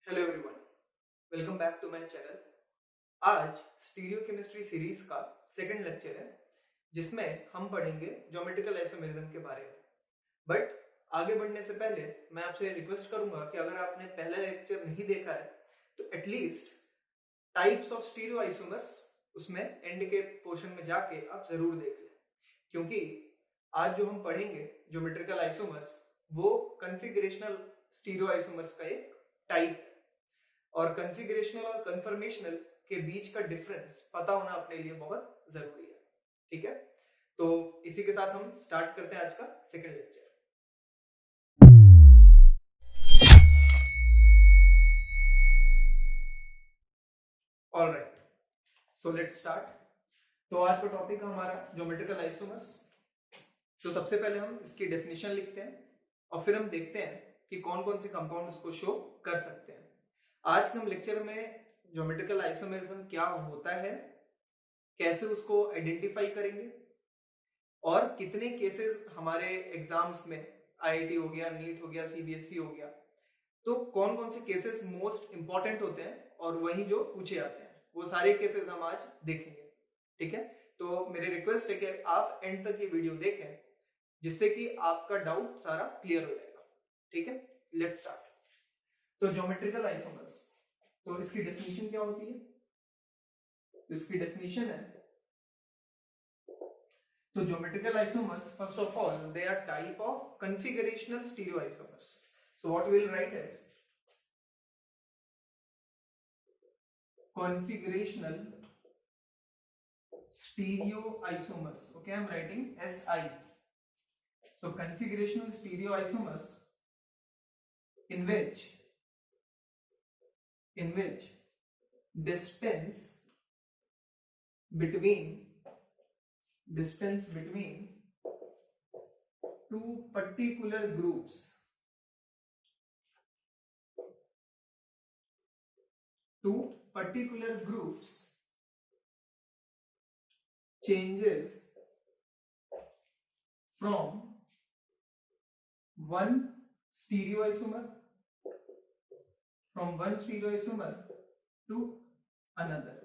Hello everyone, welcome back to my channel. आज stereo chemistry series का second lecture है जिसमें हम पढ़ेंगे ज्योमेट्रिकल आइसोमेरिज्म के बारे में। बट आगे बढ़ने से पहले मैं आपसे रिक्वेस्ट करूंगा कि अगर आपने पहला लेक्चर नहीं देखा है तो at least types of stereo isomers उसमें एंड के पोर्शन में जाके आप जरूर देख लें, क्योंकि आज जो हम पढ़ेंगे ज्योमेट्रिकल आइसोमर्स वो कन्फिगरेशनल स्टीरियो आइसोमर्स का एक टाइप है और कन्फिगरेशनल और कन्फर्मेशनल के बीच का डिफरेंस पता होना अपने लिए बहुत जरूरी है। ठीक है, तो इसी के साथ हम स्टार्ट करते हैं आज का second lecture. Alright, so let's start. तो आज का टॉपिक है हमारा ज्योमेट्रिकल आइसोमर्स। तो सबसे पहले हम इसकी डेफिनेशन लिखते हैं और फिर हम देखते हैं कि कौन कौन से कंपाउंड उसको शो कर सकते हैं। आज के हम लेक्चर में ज्योमेट्रिकल आइसोमेरिज्म क्या होता है, कैसे उसको आइडेंटिफाई करेंगे और कितने केसेस हमारे एग्जाम्स में आईआईटी हो गया, नीट हो गया, सीबीएसई हो गया, तो कौन कौन से केसेस मोस्ट इंपॉर्टेंट होते हैं और वही जो पूछे जाते हैं वो सारे केसेस हम आज देखेंगे। ठीक है, तो मेरी रिक्वेस्ट है कि आप एंड तक ये वीडियो देखें जिससे कि आपका डाउट सारा क्लियर हो जाएगा। ठीक है, लेट्स स्टार्ट। तो ज्योमेट्रिकल आइसोमर्स, तो इसकी डेफिनेशन क्या होती है? तो इसकी डेफिनेशन है, तो geometrical isomers, first of all, they are type of configurational stereoisomers. So what we will write is configurational stereoisomers. Okay, I'm writing SI. So configurational stereoisomers in which distance between two particular groups changes from one stereoisomer to another.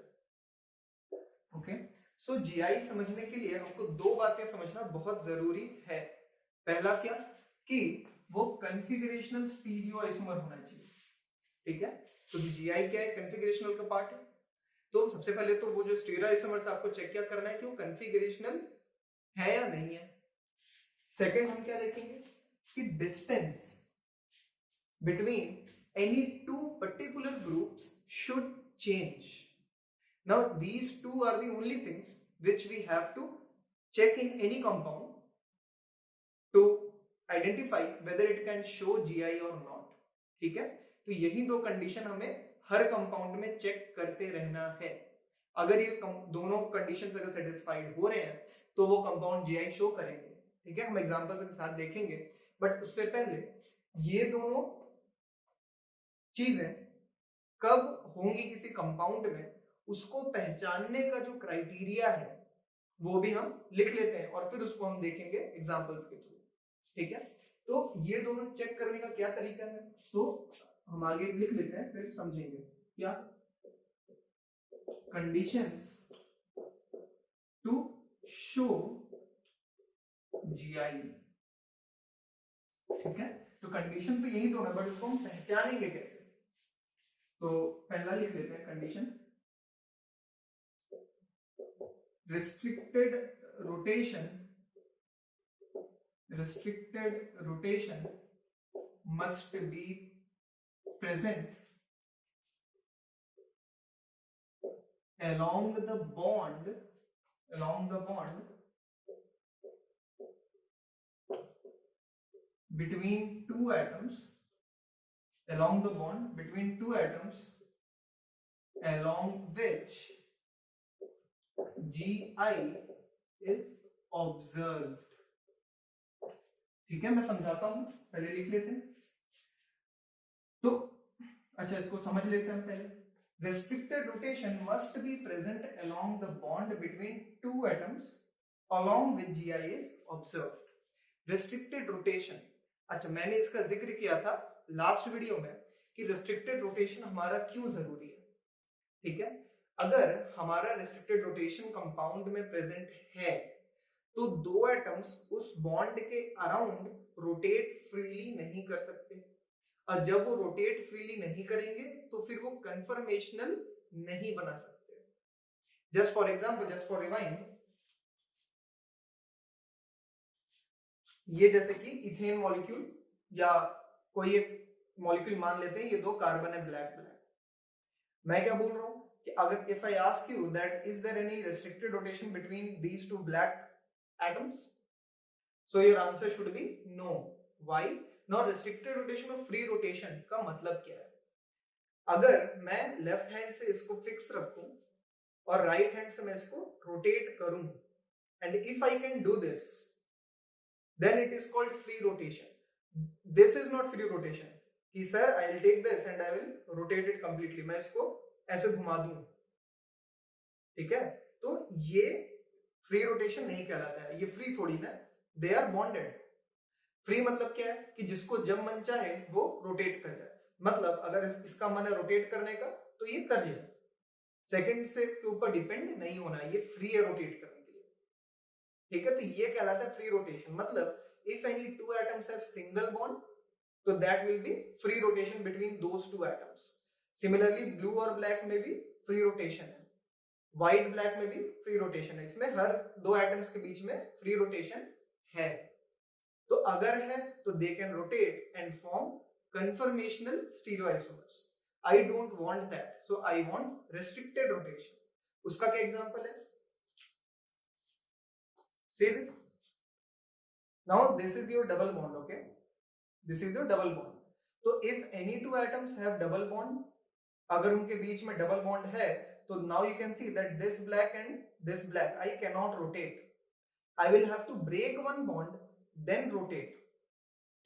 Okay, so GI समझने के लिए हमको दो बातें समझना बहुत जरूरी है। पहला क्या कि वो कन्फिगरेशनल स्टीरियो आइसोमर होना चाहिए। ठीक है, तो जीआई क्या है? कन्फिगरेशनल का पार्ट है। तो सबसे पहले तो वो जो स्टीरियो आइसोमर्स आपको चेक क्या करना है कि वो कन्फिगरेशनल है या नहीं है। सेकंड हम क्या देखेंगे कि distance between any two particular groups should change. Now these two are the only things which we have to check in any compound to identify whether it can show GI or not. ठीक है, तो यही दो condition हमें हर compound में check करते रहना है। अगर ये दोनों कंडीशंस अगर सेटिस्फाइड हो रहे हैं तो वो कंपाउंड जीआई शो करेंगे। ठीक है, हम एग्जांपल्स के साथ देखेंगे, बट उससे पहले ये दोनों चीजें कब होंगी किसी कंपाउंड में, उसको पहचानने का जो क्राइटेरिया है वो भी हम लिख लेते हैं और फिर उसको हम देखेंगे एग्जांपल्स के थ्रू। ठीक है, तो ये दोनों चेक करने का क्या तरीका है, तो हम आगे लिख लेते हैं फिर समझेंगे। क्या? Conditions to show GI. ठीक है, तो कंडीशन तो यही दोनों है, बट उसको हम पहचानेंगे कैसे? तो पहला लिख लेते हैं condition, restricted rotation must be present along the bond between two atoms, along which GI is observed. ठीक है, मैं समझाता हूं, पहले लिख लेते हैं। तो अच्छा, इसको समझ लेते हैं पहले। Restricted rotation must be present along the bond between two atoms along which GI is observed. Restricted rotation, अच्छा मैंने इसका जिक्र किया था लास्ट वीडियो में कि रेस्ट्रिक्टेड रोटेशन हमारा क्यों जरूरी है। ठीक है, अगर हमारा रेस्ट्रिक्टेड रोटेशन कंपाउंड में प्रेजेंट है तो दो एटम्स उस बॉन्ड के अराउंड रोटेट फ्रीली नहीं कर सकते, और जब वो रोटेट फ्रीली नहीं करेंगे तो फिर वो कन्फर्मेशनल नहीं बना सकते। Just for example, just for rewind, ये जैसे कि इथेन मॉलिक्यूल या कोई एक मॉलिक्यूल मान लेते हैं, ये दो कार्बन है ब्लैक ब्लैक। मैं क्या बोल रहा हूं कि अगर if I ask you that is there any restricted rotation between these two black atoms, so your answer should be no. Why? Now restricted rotation और free rotation का मतलब क्या है? अगर मैं लेफ्ट हैंड से इसको फिक्स रखूं और राइट हैंड से मैं इसको रोटेट करूं, and if I can do this, then it is called free rotation. This is not free rotation कि sir I will take this and I will rotate it completely, मैं इसको ऐसे घुमा दूं, ठीक है? तो ये फ्री रोटेशन नहीं कहलाता है, ये फ्री थोड़ी ना, दे आर बॉन्डेड। फ्री मतलब क्या है कि जिसको जब मन चाहे वो रोटेट कर जाए, मतलब अगर इसका मन है रोटेट करने का तो ये कर जाए, सेकंड से के ऊपर डिपेंड नहीं होना है, ये फ्री है रोटेट करने के लिए। ठीक है, तो ये कहलाता है फ्री रोटेशन। मतलब if any two atoms have single bond तो that will be free rotation between those two atoms. Similarly blue और ब्लैक में भी फ्री रोटेशन है, व्हाइट ब्लैक में भी फ्री रोटेशन है, इसमें हर दो एटम्स के बीच में फ्री रोटेशन है। तो अगर है तो they can rotate and form conformational stereoisomers. I don't want that, so I want restricted rotation. उसका क्या एग्जांपल है? See this? Now this is your double bond, okay? This is your double bond. तो if any two atoms have double bond, अगर उनके बीच में double bond है तो now you can see that this black and this black I cannot rotate. I will have to break one bond then rotate.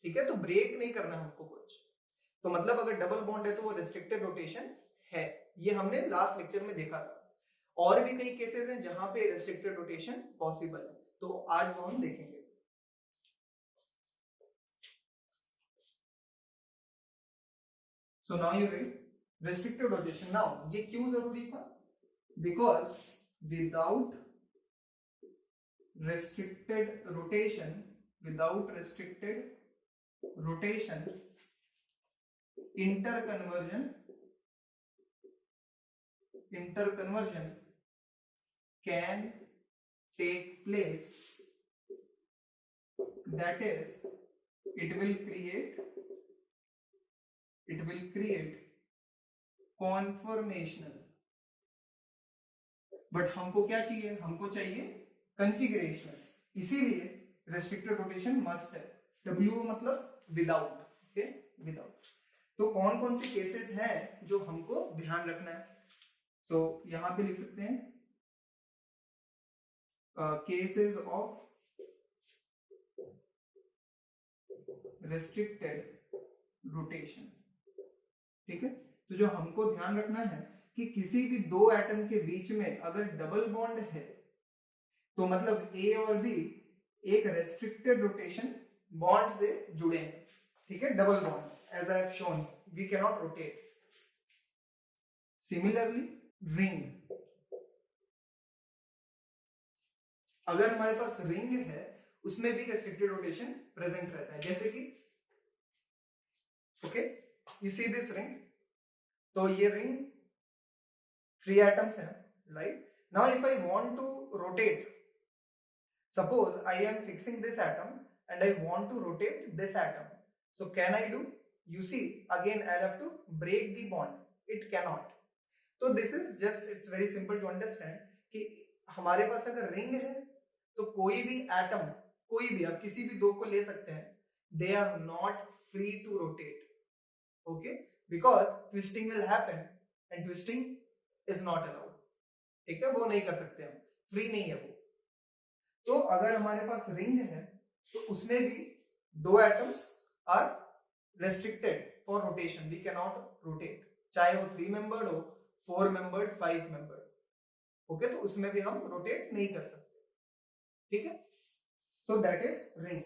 ठीक है, तो break नहीं करना हमको कुछ, तो मतलब अगर डबल बॉन्ड है तो वो रेस्ट्रिक्टेड रोटेशन है, ये हमने लास्ट लेक्चर में देखा था। और भी कई केसेस हैं जहां पे रेस्ट्रिक्टेड रोटेशन पॉसिबल है, तो आज वो हम देखेंगे। So now you read restricted rotation. Now ये क्यों जरूरी था? Because without restricted rotation, interconversion can take place. That is, it will create conformational. But हमको क्या चाहिए? हमको चाहिए कन्फिगरेशनल, इसीलिए रेस्ट्रिक्टेड रोटेशन मस्ट है। W मतलब विदाउट, ओके, विदाउट। तो कौन कौन से केसेस हैं जो हमको ध्यान रखना है? तो यहां पे लिख सकते हैं केसेस ऑफ रेस्ट्रिक्टेड रोटेशन। ठीक है, तो जो हमको ध्यान रखना है कि किसी भी दो एटम के बीच में अगर डबल बॉन्ड है तो मतलब A और B एक रेस्ट्रिक्टेड रोटेशन बॉन्ड से जुड़े हैं। ठीक है, double bond, as I have shown, we can not rotate. Similarly ring, अगर हमारे पास रिंग है उसमें भी रेस्ट्रिक्टेड रोटेशन प्रेजेंट रहता है, जैसे कि okay you see this ring, तो ये रिंग 3 एटम्स है, right? Now if I want to rotate, suppose I am fixing this atom and I want to rotate this atom, so can I do? You see, again I'll have to break the bond, it cannot. So this is just, it's very simple to understand कि हमारे पास अगर ring है तो कोई भी atom, कोई भी, आप किसी भी दो को ले सकते हैं, they are not free to rotate, okay, because twisting will happen and twisting is not allowed. ठीक है, वो नहीं कर सकते हम, फ्री नहीं है वो। तो अगर हमारे पास रिंग है तो उसमें भी दो atoms are restricted for rotation, we can not rotate, चाहे वो 3 मेंबर्ड हो, 4 मेंबर्ड, 5 मेंबर्ड, ओके, तो उसमें भी हम रोटेट नहीं कर सकते। ठीक है, so that is ring.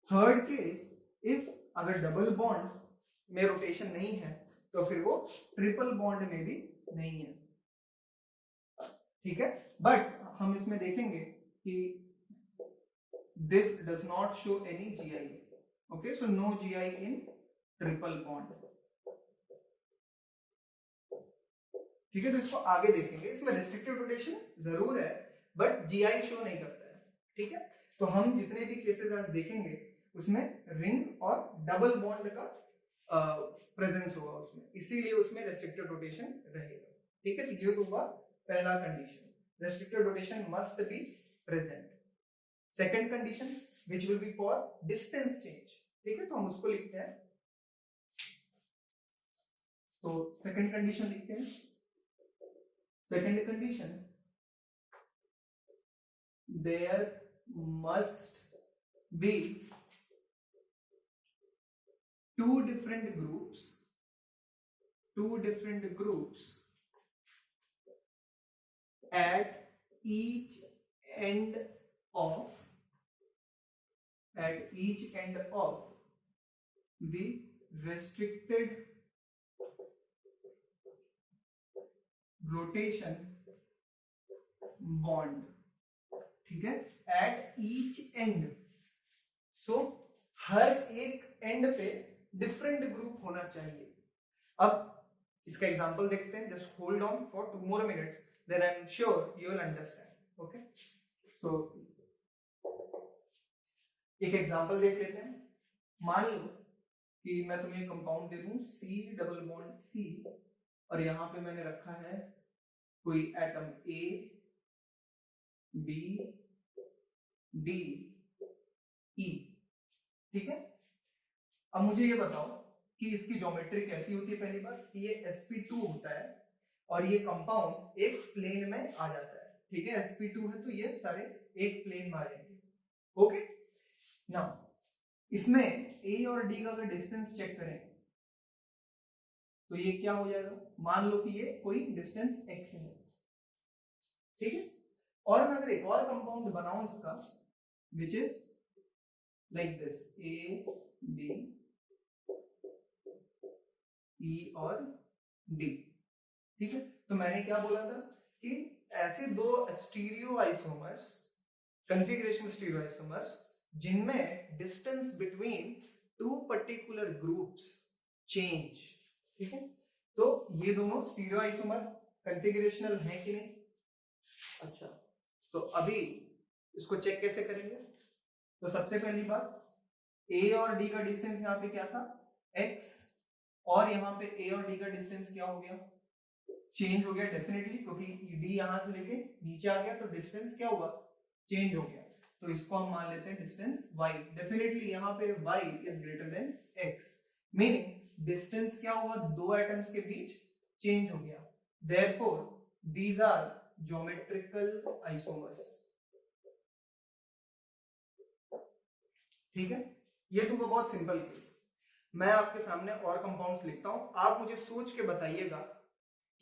Third case, if अगर डबल बॉन्ड में रोटेशन नहीं है तो फिर वो ट्रिपल बॉन्ड में भी नहीं है, ठीक है। बट हम इसमें देखेंगे कि this does not show any GI, okay, so no GI in triple bond, ठीक है। तो इसको आगे देखेंगे, इसमें रेस्ट्रिक्टिव रोटेशन जरूर है बट GI शो नहीं करता है, ठीक है। तो हम जितने भी केसेस आज देखेंगे उसमें रिंग और डबल बॉन्ड का प्रेजेंस होगा उसमें, इसीलिए उसमें रेस्ट्रिक्टिव रोटेशन रहेगा, ठीक है। तो ये तो हुआ पहला condition, restrictive rotation must be present. Second condition which will be for distance change, ठीक है, तो हम उसको लिखते हैं। तो सेकंड कंडीशन लिखते हैं। Second condition, there must be two different groups at each end of the restricted rotation bond, ठीक है, एट ईच एंड। सो हर एक एंड पे डिफरेंट ग्रुप होना चाहिए। अब इसका एग्जांपल देखते हैं, just hold on for 2 more minutes, then I am sure you will understand, okay. So एक एग्जांपल देख लेते हैं। मान लो कि मैं तुम्हें कंपाउंड दे दूं C डबल बॉन्ड C, और यहां पे मैंने रखा है कोई atom A, B, D, E, ठीक है। अब मुझे ये बताओ कि इसकी ज्योमेट्री कैसी होती है। पहली बात कि ये sp2 होता है और ये कंपाउंड एक प्लेन में आ जाता है, ठीक है। sp2 है तो ये सारे एक प्लेन में आ जाएंगे, ओके। नाउ इसमें A और D का अगर डिस्टेंस चेक करें तो ये क्या हो जाएगा, मान लो कि ये कोई डिस्टेंस x है, ठीक है। और मैं अगर एक और कंपाउंड बनाऊं इसका which is like this A, B, E और D, ठीक है। तो मैंने क्या बोला था कि ऐसे दो stereo isomers, configuration stereo isomers, जिनमें distance between two particular groups change, ठीक है। तो ये दोनों स्टीरियो आइसोमर कॉन्फ़िगरेशनल है कि नहीं। अच्छा, तो अभी इसको चेक कैसे करेंगे। तो सबसे पहली बात, A और D का डिस्टेंस यहाँ पे क्या था x, और यहाँ पे A और D का डिस्टेंस क्या हो गया, चेंज हो गया डेफिनेटली, क्योंकि D यहां से लेके नीचे आ गया तो डिस्टेंस क्या हुआ, चेंज हो गया। तो इसको हम मान लेते हैं डिस्टेंस y। डेफिनेटली यहाँ पे y is greater than x, meaning distance क्या हुआ, दो एटम्स के बीच चेंज हो गया। Therefore these are geometrical isomers, ठीक है। ये तो बहुत सिंपल केस। मैं आपके सामने और कंपाउंड्स लिखता हूं, आप मुझे सोच के बताइएगा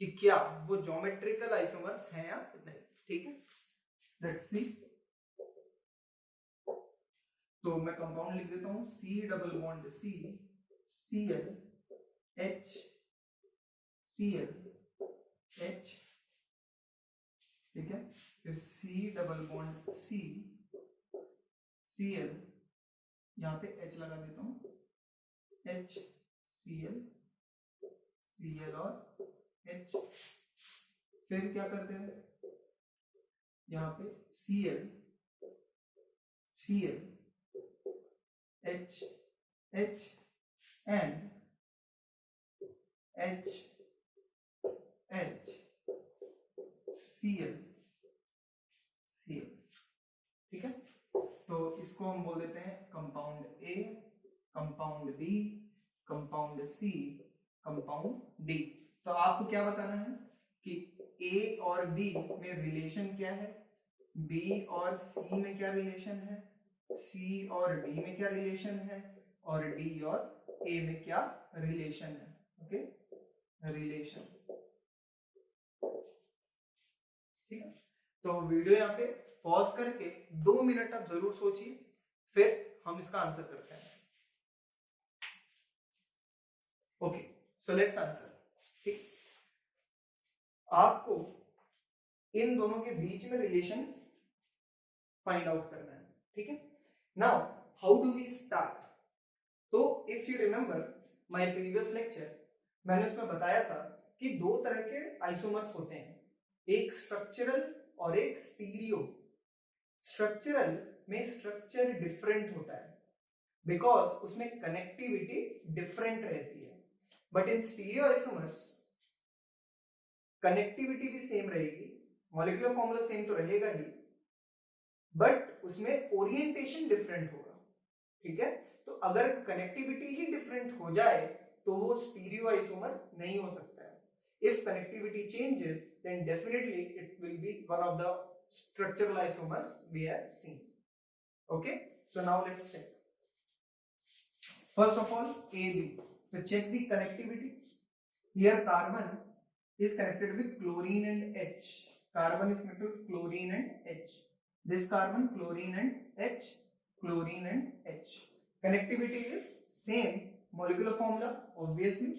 कि क्या वो ज्योमेट्रिकल आइसोमर्स हैं या नहीं, ठीक है। Let's see. तो मैं कंपाउंड लिख देता हूं C double bond C, Cl H, Cl H, ठीक है। फिर C double bond C, Cl, यहां पे H लगा देता हूं, H, Cl, Cl और H। फिर क्या करते हैं, यहाँ पे Cl, Cl, H, H and H, H, Cl, Cl, ठीक है। तो इसको हम बोल देते हैं compound A, compound B, compound C, compound D। तो आपको क्या बताना है कि A और D में रिलेशन क्या है, B और C में क्या रिलेशन है, C और D में क्या रिलेशन है, और D और A में क्या रिलेशन है, ओके, रिलेशन, ठीक है। तो वीडियो यहाँ पे पॉज करके 2 मिनट आप जरूर सोचिए, फिर हम इसका आंसर करते हैं। Okay, so let's answer. ठीक, आपको इन दोनों के बीच में रिलेशन फाइंड आउट करना है। ठीक है, now how do we start? तो if you remember my previous lecture, मैंने उसमें बताया था कि दो तरह के आइसोमर्स होते हैं, एक स्ट्रक्चरल और एक स्टीरियो। स्ट्रक्चरल में स्ट्रक्चर डिफरेंट होता है बिकॉज उसमें कनेक्टिविटी डिफरेंट रहती है, but in stereo isomers connectivity भी सेम रहेगी, मॉलिक्यूलर फॉर्मूला सेम तो रहेगा ही, बट उसमें ओरिएंटेशन डिफरेंट होगा। ठीक है, तो अगर कनेक्टिविटी ही डिफरेंट हो जाए तो वो स्टीरियो आइसोमर नहीं हो सकता है। If connectivity changes then definitely it will be one of the structural isomers we have seen. Okay, so now let's check. First of all, AB. So check the connectivity. Here carbon is connected with chlorine and H. Carbon is connected with chlorine and H. This carbon, chlorine and H, chlorine and H. Connectivity is same. Molecular formula obviously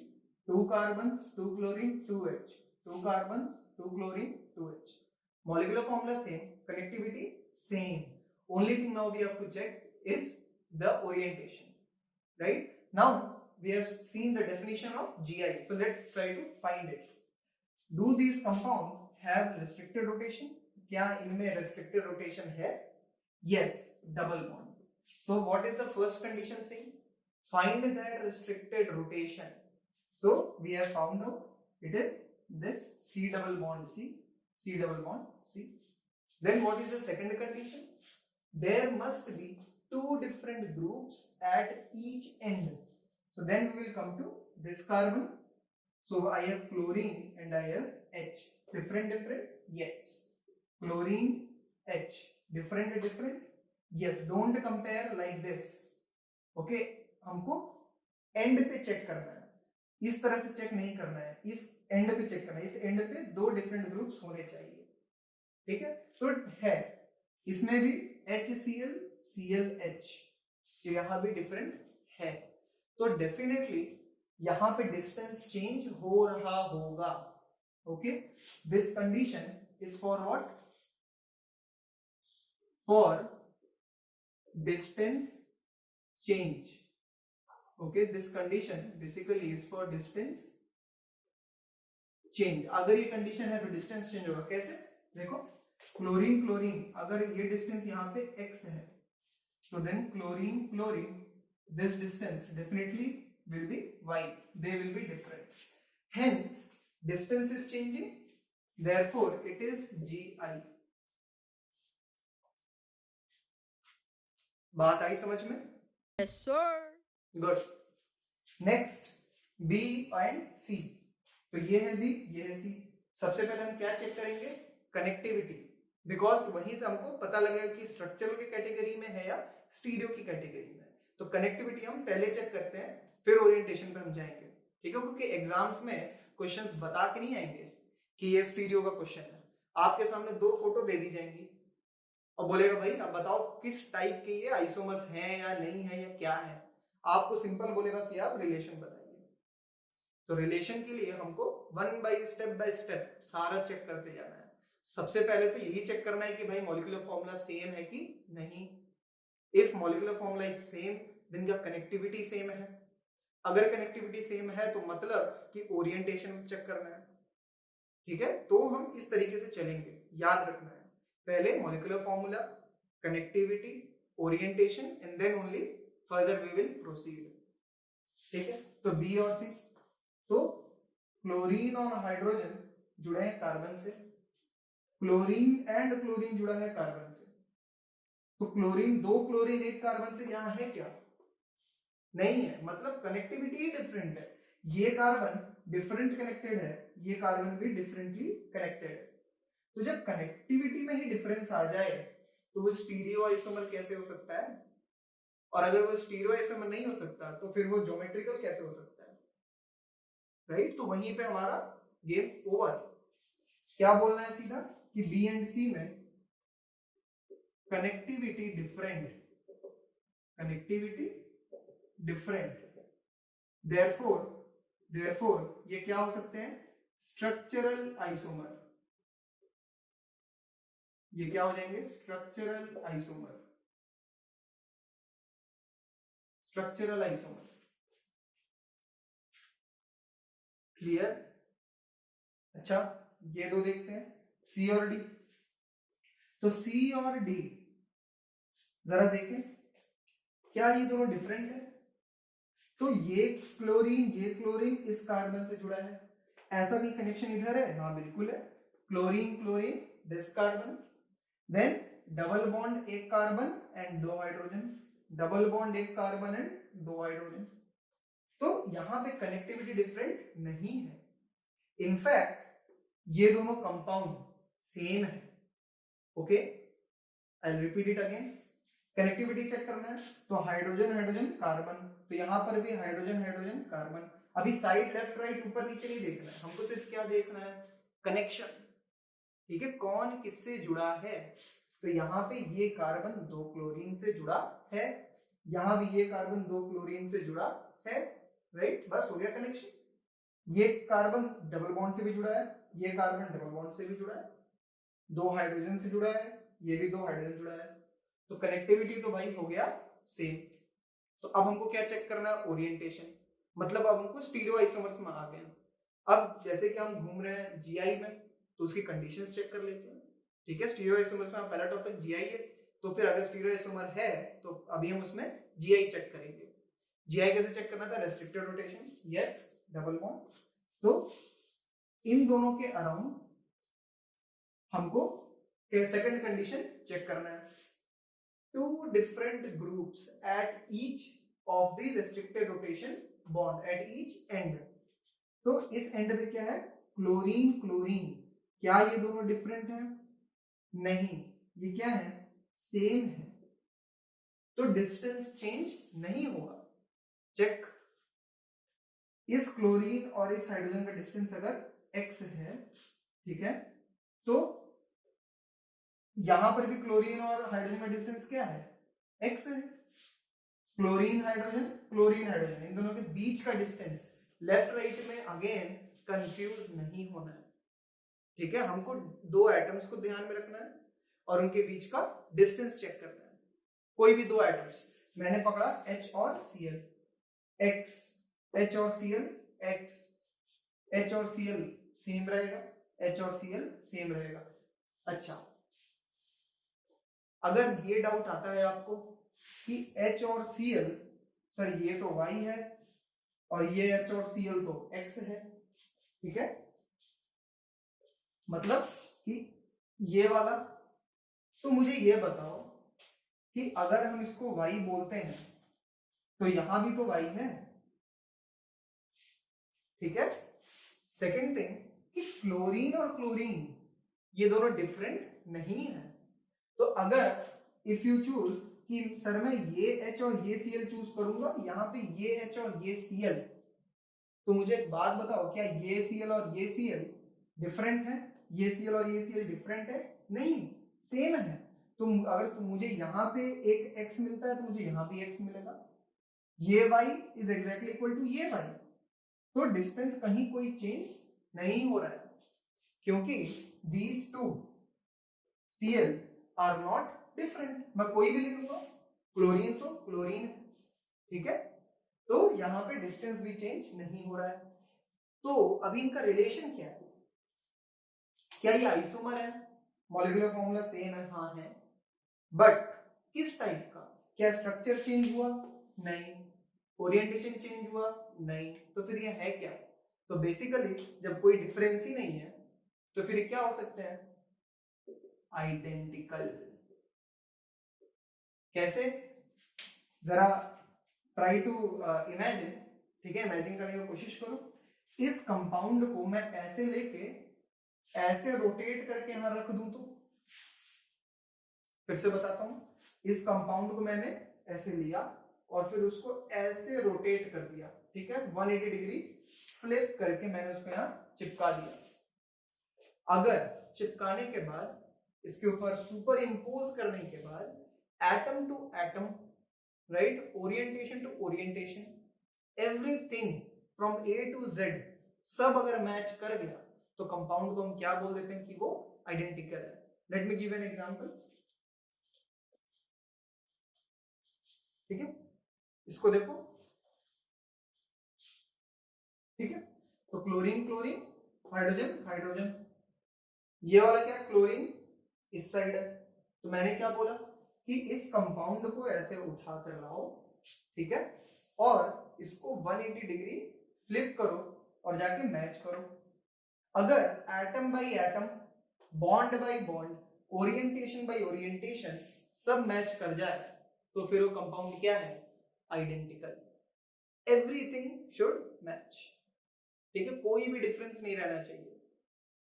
2 carbons, 2 chlorine, 2H. 2 carbons, 2 chlorine, 2H. Molecular formula same, connectivity same. Only thing now we have to check is the orientation. Right? Now we have seen the definition of GI. So let's try to find it. Do these compounds have restricted rotation? क्या इनमें restricted rotation है? Yes, double bond. So what is the first condition saying? Find that restricted rotation. So we have found out it is this C double bond C. C double bond C. Then what is the second condition? There must be two different groups at each end. So then we will come to this carbon. So I have chlorine and I have H. Different? Yes. Chlorine, H. Different? Yes. Don't compare like this. Okay? हमको end पे check करना है, इस तरह से check नहीं करना है, इस एंड पे चेक करना है, इस एंड पे दो डिफरेंट ग्रुप्स होने चाहिए। ठीक है, तो है इसमें भी HCl ClH, यहां भी डिफरेंट है, तो डेफिनेटली यहां पे डिस्टेंस चेंज हो रहा होगा। Okay, this condition is for what? For distance change. Okay, this condition basically is for distance change. अगर ये कंडीशन है तो डिस्टेंस चेंज होगा। कैसे? देखो, क्लोरीन क्लोरीन, अगर ये डिस्टेंस यहाँ पे x है तो then chlorine chlorine, this distance definitely will be y, they will be different, hence distance is changing, therefore it is Gi। बात आई समझ में? Yes sir। Good. Next B and C। तो ये है B, ये है C। सबसे पहले हम क्या चेक करेंगे? कनेक्टिविटी, बिकॉज वहीं से हमको पता लगेगा कि स्ट्रक्चरल की कैटेगरी में है या स्टीरियो की कैटेगरी में। तो कनेक्टिविटी हम पहले चेक करते हैं, फिर ओरिएंटेशन पे हम जाएंगे। ठीक है, क्योंकि एग्जाम्स में क्वेश्चंस बता के नहीं आएंगे कि ये स्टीरियो का क्वेश्चन है। आपके सामने दो फोटो दे दी जाएंगी और बोलेगा भाई अब बताओ किस टाइप के ये आइसोमर्स हैं या नहीं है या क्या है। आपको सिंपल बोलेगा कि आप रिलेशन बताइए। तो रिलेशन के लिए हमको वन बाय स्टेप सारा चेक करते जाना है। सबसे पहले तो यही चेक करना है कि भाई मॉलिक्यूलर फॉर्मूला सेम है कि नहीं। If molecular formula is same then क्या कनेक्टिविटी सेम है? अगर कनेक्टिविटी सेम है तो मतलब कि ओरिएंटेशन चेक करना है। ठीक है, तो हम इस तरीके से चलेंगे, याद रखना है। पहले molecular formula, connectivity, orientation and then only further we will proceed. ठीक है, तो बी और सी। तो क्लोरीन और हाइड्रोजन जुड़े हैं कार्बन से, क्लोरीन एंड क्लोरीन जुड़ा है कार्बन से। तो क्लोरीन, दो क्लोरीन एक कार्बन से यहां है क्या? नहीं है, मतलब कनेक्टिविटी ही डिफरेंट है। ये कार्बन डिफरेंट कनेक्टेड है, ये कार्बन भी डिफरेंटली कनेक्टेड है। तो जब कनेक्टिविटी में ही डिफरेंस आ जाए तो वो स्टीरियो आइसोमर कैसे हो सकता है? और अगर वो स्टीरियो आइसोमर नहीं हो सकता तो फिर वो ज्योमेट्रिकल कैसे हो सकता है? राइट, तो वहीं पे हमारा गेम ओवर। क्या बोलना है सीधा कि बी एंड सी में कनेक्टिविटी डिफरेंट, therefore देयरफॉर ये क्या हो सकते हैं, स्ट्रक्चरल आइसोमर। ये क्या हो जाएंगे, structural isomer, structural isomer. Clear? अच्छा, ये दो देखते हैं, सी और डी। तो सी और डी जरा देखें, क्या ये दोनों डिफरेंट है? तो ये क्लोरीन इस कार्बन से जुड़ा है, ऐसा भी कनेक्शन इधर है, हाँ बिल्कुल है, chlorine chlorine this carbon, then double bond एक कार्बन एंड दो हाइड्रोजन, डबल बॉन्ड एक कार्बन एंड दो हाइड्रोजन। तो यहां पे कनेक्टिविटी डिफरेंट नहीं है, इनफैक्ट ये दोनों कंपाउंड सेम है। Okay, I will repeat it again. Connectivity check करना है तो हाइड्रोजन हाइड्रोजन कार्बन, तो यहां पर भी हाइड्रोजन हाइड्रोजन कार्बन। अभी साइड लेफ्ट राइट ऊपर नीचे नहीं देखना है, हमको सिर्फ क्या देखना है, कनेक्शन। ठीक है, कौन किससे जुड़ा है? तो यहाँ पे ये कार्बन दो क्लोरीन से जुड़ा है, यहां भी ये कार्बन दो क्लोरीन से जुड़ा है, राइट, बस हो गया कनेक्शन। ये कार्बन डबल बॉन्ड से भी जुड़ा है, ये कार्बन डबल बॉन्ड से भी जुड़ा है, दो हाइड्रोजन से जुड़ा है, ये भी दो हाइड्रोजन जुड़ा है, तो कनेक्टिविटी तो भाई हो गया सेम। तो अब हमको क्या चेक करना है, ओरिएंटेशन, मतलब अब हमको स्टीरियो आइसोमर्स में आ गए। अब जैसे कि हम घूम रहे हैं जीआई में, तो उसकी कंडीशंस चेक कर लेते हैं। ठीक है, स्टीरियो आइसोमर्स में पहला टॉपिक जीआई है, तो फिर अगर स्टीरियो आइसोमर है तो अभी हम उसमें जीआई चेक करेंगे। जीआई कैसे चेक करना था, restricted rotation, yes, double bond. तो इन दोनों के अराउंड हमको सेकंड कंडीशन चेक करना है, two different groups at each of the restricted rotation bond at each end। तो इस एंड पे क्या है, क्लोरीन क्लोरीन, क्या ये दोनों डिफरेंट है? नहीं, ये क्या है, सेम है, तो डिस्टेंस चेंज नहीं होगा। चेक, इस क्लोरीन और इस हाइड्रोजन का डिस्टेंस अगर x है, ठीक है, तो यहां पर भी क्लोरीन और हाइड्रोजन का डिस्टेंस क्या है, x है। क्लोरीन हाइड्रोजन इन दोनों के बीच का डिस्टेंस लेफ्ट राइट में अगेन कंफ्यूज नहीं होना है। ठीक है, हमको दो एटम्स को ध्यान में रखना है और उनके बीच का डिस्टेंस चेक करना है। कोई भी दो एटम्स, मैंने पकड़ा H और Cl, X, H और Cl X, H और Cl सेम रहेगा, H और Cl सेम रहेगा। अच्छा, अगर ये डाउट आता है आपको कि H और Cl, सर ये तो Y है और ये H और Cl तो X है, ठीक है, मतलब कि ये वाला, तो मुझे ये बताओ कि अगर हम इसको Y बोलते हैं तो यहां भी तो Y है, ठीक है। सेकंड थिंग कि क्लोरीन और क्लोरीन ये दोनों डिफरेंट नहीं है, तो अगर इफ यू चूज कि सर मैं ये H और ये Cl चूज करूंगा, यहाँ पे ये H और ये Cl, तो मुझे एक बात बताओ, क्या ये Cl और ये Cl डिफरेंट है? ये Cl और ये Cl डिफरेंट है? नहीं, सेम है। तो अगर मुझे यहाँ पे एक x मिलता है तो मुझे यहाँ भी x मिलेगा, ये y is exactly equal to ये y, तो डिस्टेंस कहीं कोई चेंज नहीं हो रहा है, क्योंकि these two Cl are not different. मैं कोई भी लिखूंगा, क्लोरीन तो क्लोरीन है, ठीक है, तो यहां पे डिस्टेंस भी चेंज नहीं हो रहा है। तो अभी इनका रिलेशन क्या है, क्या ये आइसोमर है? मॉलिक्यूलर फॉर्मूला सेम है, हाँ है, बट किस टाइप का? क्या स्ट्रक्चर चेंज हुआ? नहीं। ओरिएंटेशन चेंज हुआ? नहीं। तो फिर ये है क्या? तो बेसिकली जब कोई डिफरेंस ही नहीं है तो फिर क्या हो सकते हैं, आइडेंटिकल। कैसे, जरा ट्राई टू इमेजिन, ठीक है, इमेजिन करने की कोशिश करो। इस कंपाउंड को मैं ऐसे लेके ऐसे रोटेट करके यहां रख दूं तो, फिर से बताता हूं, इस कंपाउंड को मैंने ऐसे लिया और फिर उसको ऐसे रोटेट कर दिया, ठीक है, 180 डिग्री फ्लिप करके मैंने उसको यहां चिपका दिया। अगर चिपकाने के बाद इसके ऊपर सुपर इंपोज करने के बाद atom to atom, right, orientation to orientation, everything from A to Z सब अगर मैच कर गया तो कंपाउंड को हम क्या बोल देते हैं कि वो आइडेंटिकल है. Let me give an example. ठीक है, इसको देखो. ठीक है, तो क्लोरीन क्लोरीन, हाइड्रोजन हाइड्रोजन, ये वाला क्या क्लोरीन इस साइड है. तो मैंने क्या बोला कि इस कंपाउंड को ऐसे उठा कर लाओ. ठीक है, और इसको 180 डिग्री फ्लिप करो और जाके मैच करो. अगर atom by atom, bond by bond, orientation by orientation सब मैच कर जाए तो फिर वो कंपाउंड क्या है? आइडेंटिकल. Everything should match. ठीक है, कोई भी डिफरेंस नहीं रहना चाहिए.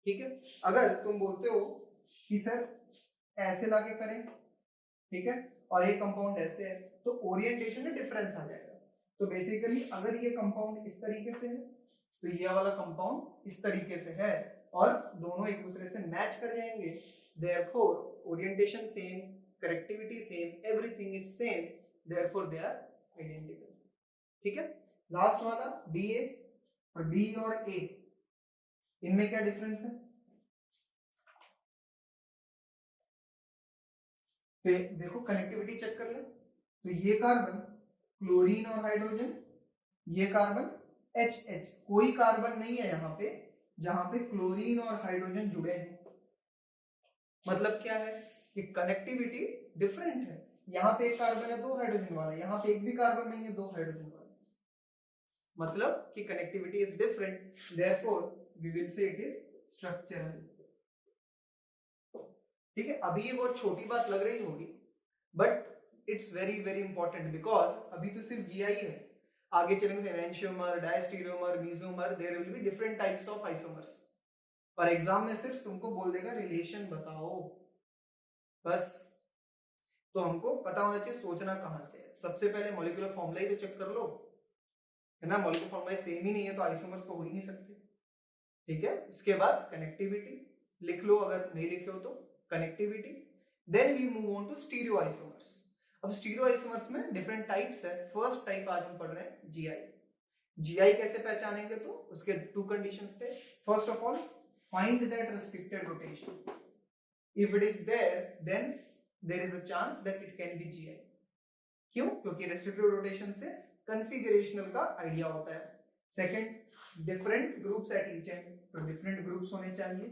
ठीक है, अगर तुम बोलते हो कि सर ऐसे लाके करें, ठीक है, और ये कंपाउंड ऐसे है, तो ओरिएंटेशन में डिफरेंस आ जाएगा. तो बेसिकली अगर ये कंपाउंड इस तरीके से है तो ये वाला कंपाउंड इस तरीके से है और दोनों एक दूसरे से मैच कर जाएंगे. Therefore orientation same, connectivity same, everything is same, therefore they are identical. ठीक है, लास्ट वाला बी ए और बी और ए, इनमें क्या डिफरेंस है? देखो कनेक्टिविटी चेक कर ले. तो ये कार्बन क्लोरीन और हाइड्रोजन, ये कार्बन एच एच, कोई कार्बन नहीं है यहाँ पे जहां पे क्लोरीन और हाइड्रोजन जुड़े हैं. मतलब क्या है कि कनेक्टिविटी डिफरेंट है. यहाँ पे एक कार्बन है, दो हाइड्रोजन वाला, यहाँ पे एक भी कार्बन नहीं है, दो हाइड्रोजन वाला. मतलब कि connectivity is different, therefore we will say it is structural. ठीक है, अभी ये बहुत छोटी बात लग रही होगी but it's very very important because अभी तो सिर्फ जीआई है. आगे चलेंगे enantiomer, diastereomer, mesomer, there will be different types of isomers. और एग्जाम में सिर्फ तुमको बोल देगा रिलेशन बताओ बस. तो हमको पता होना चाहिए सोचना कहां से है. सबसे पहले मॉलिक्यूलर फॉर्मूला ही तो चेक कर लो, है ना. मॉलिक्यूलर फॉर्मूला सेम ही नहीं है तो आइसोमर्स तो हो ही नहीं सकते. ठीक है, इसके बाद कनेक्टिविटी लिख लो अगर नहीं लिखे हो तो, connectivity. Then we move on to stereo isomers. अब स्टीरियो आइसोमर्स में डिफरेंट टाइप्स है. फर्स्ट टाइप आज हम पढ़ रहे हैं जीआई. जीआई कैसे पहचानेंगे? तो उसके टू कंडीशंस थे. First of all find that restricted rotation. If it is there, then there is a chance that it can be GI. क्यों? क्योंकि restricted rotation से configurational का आइडिया होता है. Second, different groups at each end. तो different groups होने चाहिए.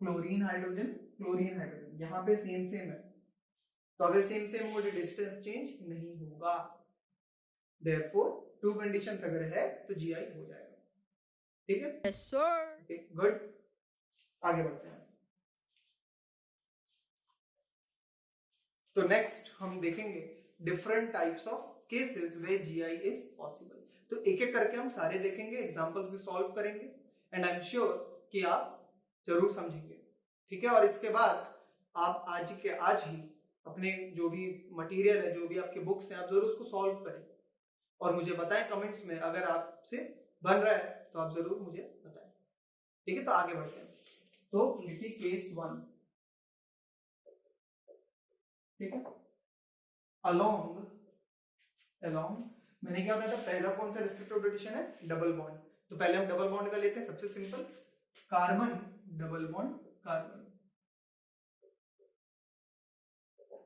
Chlorine hydrogen, chlorine hydrogen, यहाँ पे सेम सेम है तो अगर सेम सेम हो तो डिस्टेंस चेंज नहीं होगा. Therefore टू कंडीशंस अगर है तो जीआई हो जाएगा. ठीक है, यस सर. गुड. आगे बढ़ते हैं. तो नेक्स्ट हम देखेंगे different types of cases way GI is possible. तो एक एक करके हम सारे देखेंगे, एग्जांपल्स भी सॉल्व करेंगे एंड आई एम श्योर कि आप जरूर समझेंगे. ठीक है, और इसके बाद आप आज ही अपने जो भी मटेरियल है, जो भी आपके बुक्स हैं, आप जरूर उसको सॉल्व करें और मुझे बताएं कमेंट्स में. अगर आपसे बन रहा है तो आप जरूर मुझे बताएं. ठीक है, तो आगे बढ़ते हैं. तो लिखिए केस 1. ठीक है, अलोंग मैंने क्या बताया था? पहला कौन सा रिस्ट्रिक्टेड रोटेशन है? Double bond. तो पहले हम डबल बॉन्ड का लेते हैं. सबसे simple, carbon double bond carbon.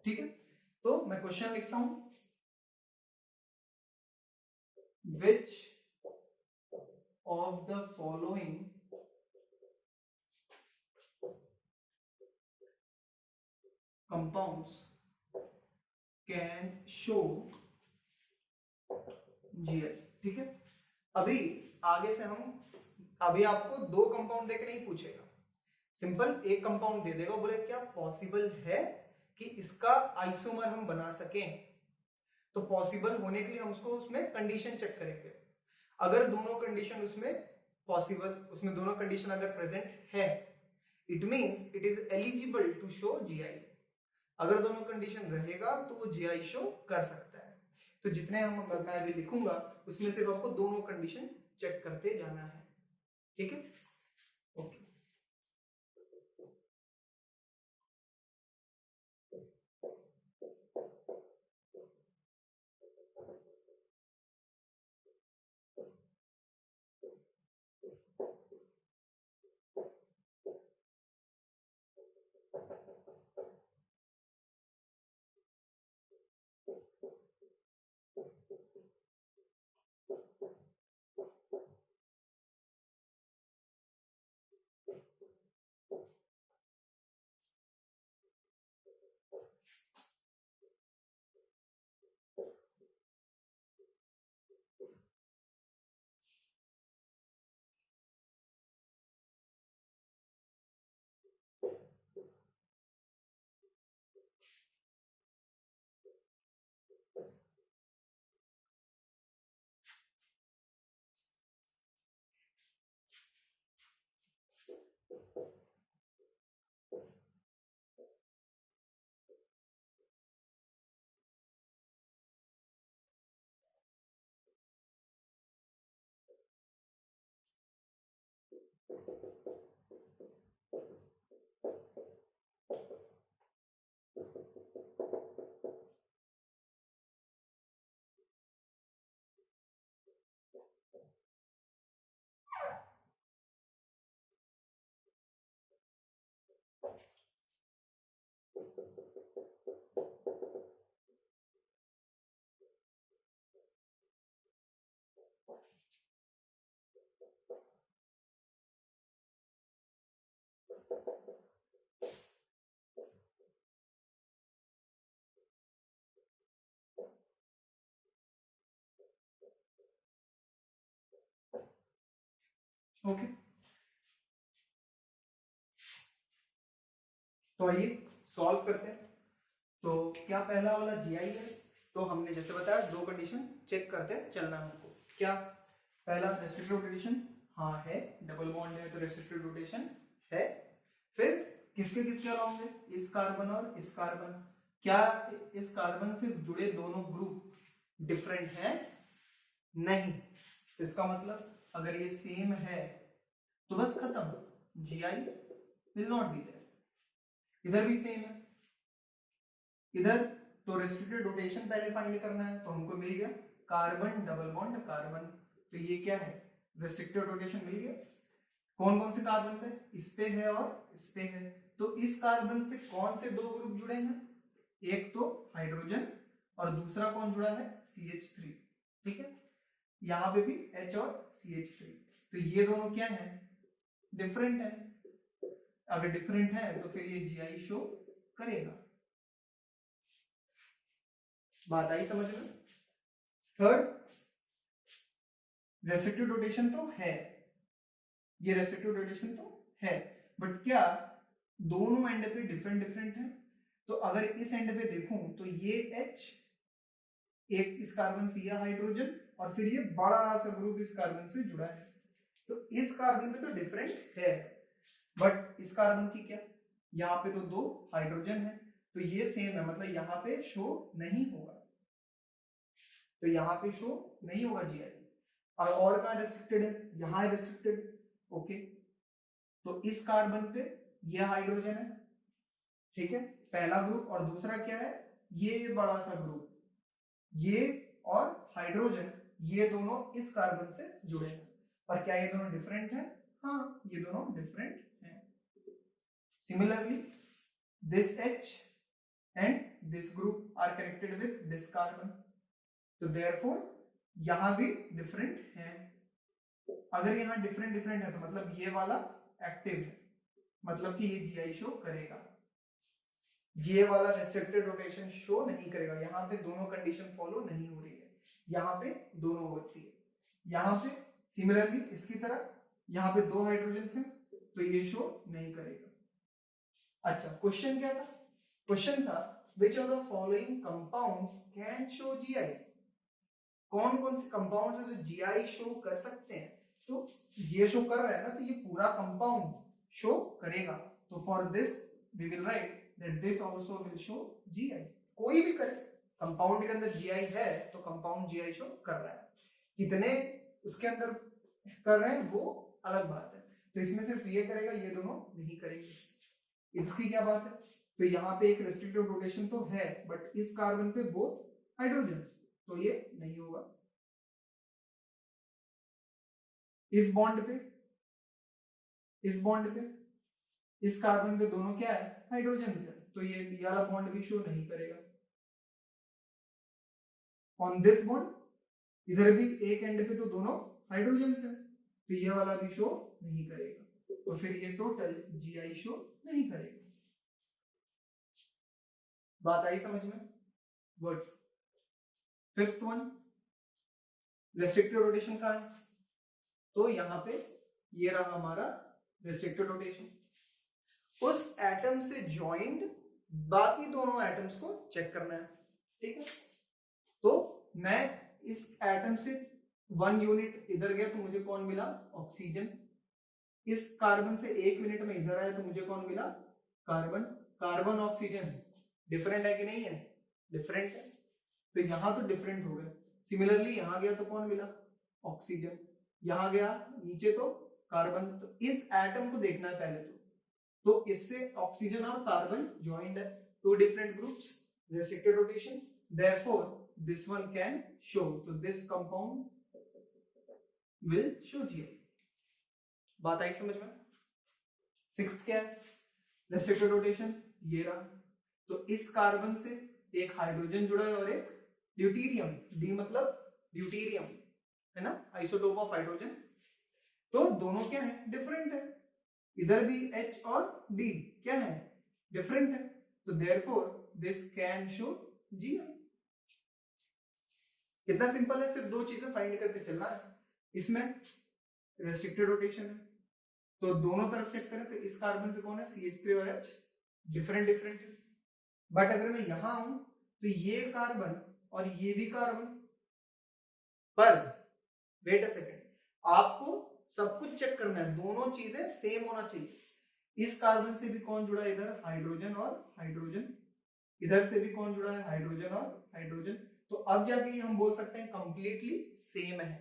ठीक है, तो मैं क्वेश्चन लिखता हूं. Which of the following compounds can show GI. ठीक है, अभी आगे से हम, अभी आपको दो कंपाउंड देके नहीं पूछेगा. सिंपल एक कंपाउंड दे देगा, बोले क्या पॉसिबल है कि इसका आइसोमर हम बना सकें. तो पॉसिबल होने के लिए हम उसको उसमें कंडीशन चेक करेंगे. अगर दोनों कंडीशन उसमें पॉसिबल, उसमें दोनों कंडीशन अगर प्रेजेंट है, it means it is eligible to show GI. अगर दोनों कंडीशन रहेगा तो वो जीआई शो कर सकता है. तो जितने मैं अभी लिखूंगा उसमें सिर्फ आपको दोनों कंडीशन चेक करते जाना है. ठीक है, ओके. ओके, तो आइए सॉल्व करते हैं। तो क्या पहला वाला जीआई है, तो हमने जैसे बताया दो कंडीशन चेक करते चलना है हमको। क्या पहला रेस्ट्रिक्टेड रोटेशन, हाँ है, डबल बॉन्ड है तो रेस्ट्रिक्टेड रोटेशन है। फिर किसके किसके अलोंग है, इस कार्बन और इस कार्बन। क्या इस कार्बन से जुड़े दोनों ग्रुप डिफरेंट हैं? नहीं। तो इसका मतलब अगर ये सेम है तो बस खत्म, GI will not be there. इधर भी सेम है, इधर तो रेस्ट्रिक्टेड रोटेशन पहले फाइंड करना है, तो हमको मिल गया कार्बन डबल बॉन्ड कार्बन। तो ये क्या है, रेस्ट्रिक्टेड रोटेशन मिल गया। कौन कौन से कार्बन पे, इस पे है और इस पे है। तो इस कार्बन से कौन से दो ग्रुप जुड़े हैं, एक तो हाइड्रोजन और दूसरा कौन जुड़ा है, CH3। ठीक है, यहां पे भी H और CH3। तो ये दोनों क्या है, डिफरेंट है। अगर डिफरेंट है तो फिर ये जीआई शो करेगा। बात आई समझ में। थर्ड, रेस्ट्रिक्टिव रोटेशन तो है, ये रेस्ट्रिक्टिव रोटेशन तो है, बट क्या दोनों एंड पे डिफरेंट डिफरेंट है। तो अगर इस एंड पे देखूं तो ये H, एक इस कार्बन से यह हाइड्रोजन और फिर ये बड़ा सा ग्रुप इस कार्बन से जुड़ा है। तो इस कार्बन पे तो डिफरेंट है, बट इस कार्बन की क्या, यहाँ पे तो दो हाइड्रोजन है तो ये सेम है, मतलब यहाँ पे शो नहीं होगा। तो यहाँ पे शो नहीं होगा जीआई। और कहाँ रेस्ट्रिक्टेड है, यहाँ रेस्ट्रिक्टेड। ओके, तो इस कार्बन पे ये हाइड्रोजन है, ठीक है, पहला ग्रुप, और दूसरा क्या है, ये बड़ा सा ग्रुप, ये और हाइड्रोजन, ये दोनों इस कार्बन से जुड़े हैं। और क्या ये दोनों डिफरेंट है, हाँ ये दोनों डिफरेंट हैं। Similarly this H and this group are connected with this carbon, तो therefore यहां भी डिफरेंट है। अगर यहाँ डिफरेंट डिफरेंट है तो मतलब ये वाला एक्टिव है, मतलब कि ये जीआई शो करेगा। ये वाला रेस्ट्रिक्टेड रोटेशन शो नहीं करेगा, यहाँ पे दोनों कंडीशन फॉलो नहीं हो रही है, यहाँ पे दोनों होती है। यहाँ पे सिमिलरली इसकी तरह यहाँ पे दो हाइड्रोजन हैं तो ये शो नहीं करेगा। अच्छा, क्वेश्चन क्या था, क्वेश्चन था which of the following compounds can show GI। कौन कौन से कंपाउंड्स है जो जीआई शो कर सकते हैं। तो ये शो कर रहा है ना, तो ये पूरा कंपाउंड शो करेगा। तो for this we will write that this also will show GI. कोई भी करे, कंपाउंड के अंदर जीआई है तो कंपाउंड जीआई शो कर रहा है। कितने उसके अंदर कर रहे हैं वो अलग बात है। तो इसमें सिर्फ ये करेगा, ये दोनों नहीं करेंगे। इसकी क्या बात है, तो यहाँ पे एक रेस्ट्रिक्टिव रोटेशन तो है, बट इस कार्बन पे बोथ हाइड्रोजन, तो ये नहीं होगा। इस बॉन्ड पे, इस बॉन्ड पे, इस कार्बन पे दोनों क्या है, हाइड्रोजन है, तो ये वाला बॉन्ड भी शो नहीं करेगा। ऑन दिस बॉन्ड इधर भी एक एंड पे तो दोनों हाइड्रोजन है, तो ये वाला भी शो नहीं करेगा। तो फिर ये टोटल जीआई शो नहीं करेगा। बात आई समझ में, good. Fifth one, restrictive rotation का है, तो यहाँ पे ये रहा हमारा रेस्ट्रिक्टिव रोटेशन। उस एटम से ज्वाइंट बाकी दोनों एटम्स को चेक करना है, ठीक है। तो मैं इस एटम से 1 यूनिट इधर गया तो मुझे कौन मिला, ऑक्सीजन। इस कार्बन से 1 यूनिट में इधर आया तो मुझे कौन मिला, कार्बन। कार्बन ऑक्सीजन डिफरेंट है कि नहीं है, डिफरेंट है, तो यहां तो डिफरेंट हो गए। सिमिलरली यहां गया तो कौन मिला, ऑक्सीजन। यहां गया नीचे तो कार्बन। तो इस एटम को देखना है पहले तो इससे ऑक्सीजन और कार्बन ज्वाइंट है, two different groups, restricted rotation, therefore this one can show, तो this compound will show GI. बात आई समझ में। सिक्स्थ क्या है, रेस्ट्रिक्टेड रोटेशन, ये रहा। तो इस कार्बन से एक हाइड्रोजन जुड़ा है और एक ड्यूटीरियम, डी मतलब ड्यूटीरियम है ना, आइसोटोप ऑफ हाइड्रोजन। तो दोनों क्या है, डिफरेंट है। इधर भी H और D क्या है, डिफरेंट है, तो therefore this can show GI. कितना सिंपल है, सिर्फ दो चीजें फाइंड करके चलना है। इसमें रेस्ट्रिक्टेड रोटेशन है, तो दोनों तरफ चेक करें तो इस कार्बन से कौन है, CH3 और H डिफरेंट डिफरेंट है। बट अगर मैं यहां आऊं तो ये कार्बन और ये भी कार्बन, पर वेट अ सेकेंड, आपको सब कुछ चेक करना है, दोनों चीजें सेम होना चाहिए। इस कार्बन से भी कौन जुड़ा है, इधर हाइड्रोजन और हाइड्रोजन, इधर से भी कौन जुड़ा है, हाइड्रोजन और हाइड्रोजन। तो अब जाके हम बोल सकते हैं कंप्लीटली सेम है,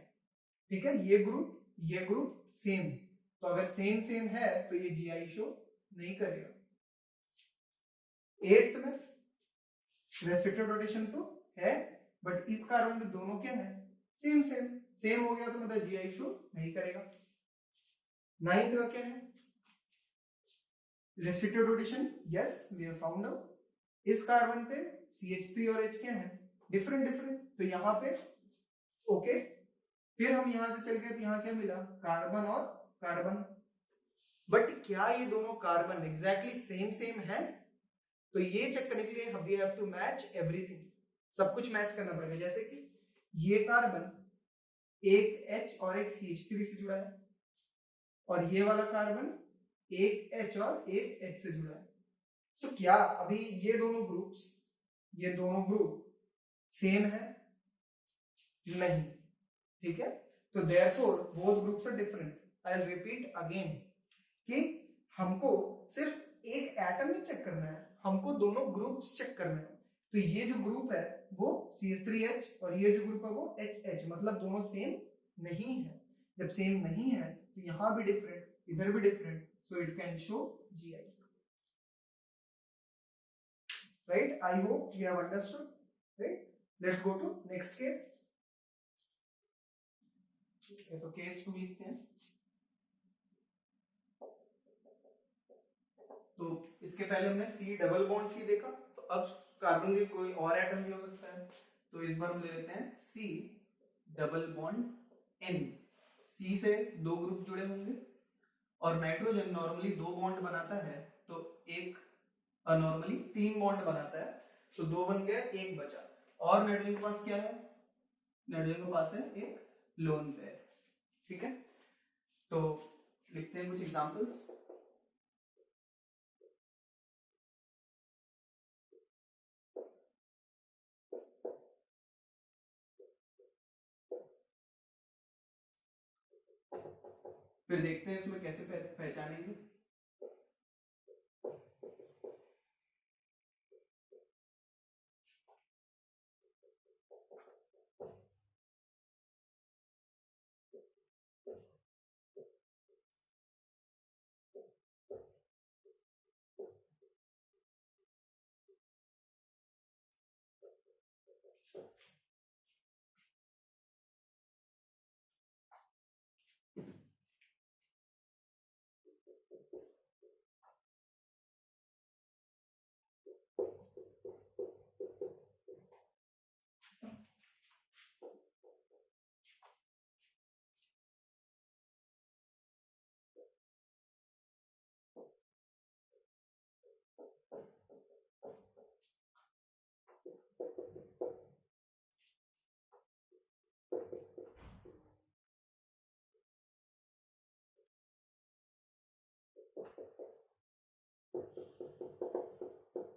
ठीक है, ये ग्रुप सेम। तो अगर सेम सेम है तो ये जीआई शो नहीं करेगा। 8th में रेस्ट्रिक्टेड रोटेशन तो है, बट इस कार्बन में दोनों क्या है, सेम सेम, सेम हो गया तो मतलब जीआई शो नहीं करेगा। 9th का क्या है, restricted rotation, yes we have found out. इस कार्बन पे CH3 और H क्या है, डिफरेंट डिफरेंट, तो यहाँ पे ओके। फिर हम यहां से चल गए तो यहाँ क्या मिला, कार्बन और कार्बन। बट क्या ये दोनों कार्बन एग्जैक्टली सेम सेम है, तो ये चेक करने के लिए we have to match everything, सब कुछ मैच करना पड़ेगा। जैसे कि ये कार्बन एक H और एक CH3 से जुड़ा है, और ये वाला कार्बन एक H और एक H से जुड़ा है। तो क्या अभी ये दोनों ग्रुप सेम है, नहीं, ठीक है। तो therefore both groups are different. I will repeat again कि हमको सिर्फ एक एटम नहीं चेक करना है, हमको दोनों ग्रुप्स चेक करना है। तो ये जो ग्रुप है वो CH3H और ये जो ग्रुप है वो HH, मतलब दोनों सेम नहीं है। जब सेम नहीं है तो यहां भी डिफरेंट, इधर भी different, so it can show GI। Right, I hope you have understood. Right, let's go to next case. तो केस 2 लिखते हैं। तो इसके पहले हमने C डबल बॉन्ड C देखा, तो अब कार्बन के कोई और एटम भी हो सकता है। तो इस बार हम ले लेते हैं C double bond N। C से दो ग्रुप जुड़े होंगे, और नाइट्रोजन नॉर्मली दो बॉन्ड बनाता है, तो एक नॉर्मली तीन बॉन्ड बनाता है, तो दो बन गए, एक बचा। और नाइट्रोजन के पास क्या है, नाइट्रोजन के पास है एक लोन पेयर, ठीक है। तो लिखते हैं कुछ एग्जांपल्स। फिर देखते हैं इसमें कैसे पहचानेंगे।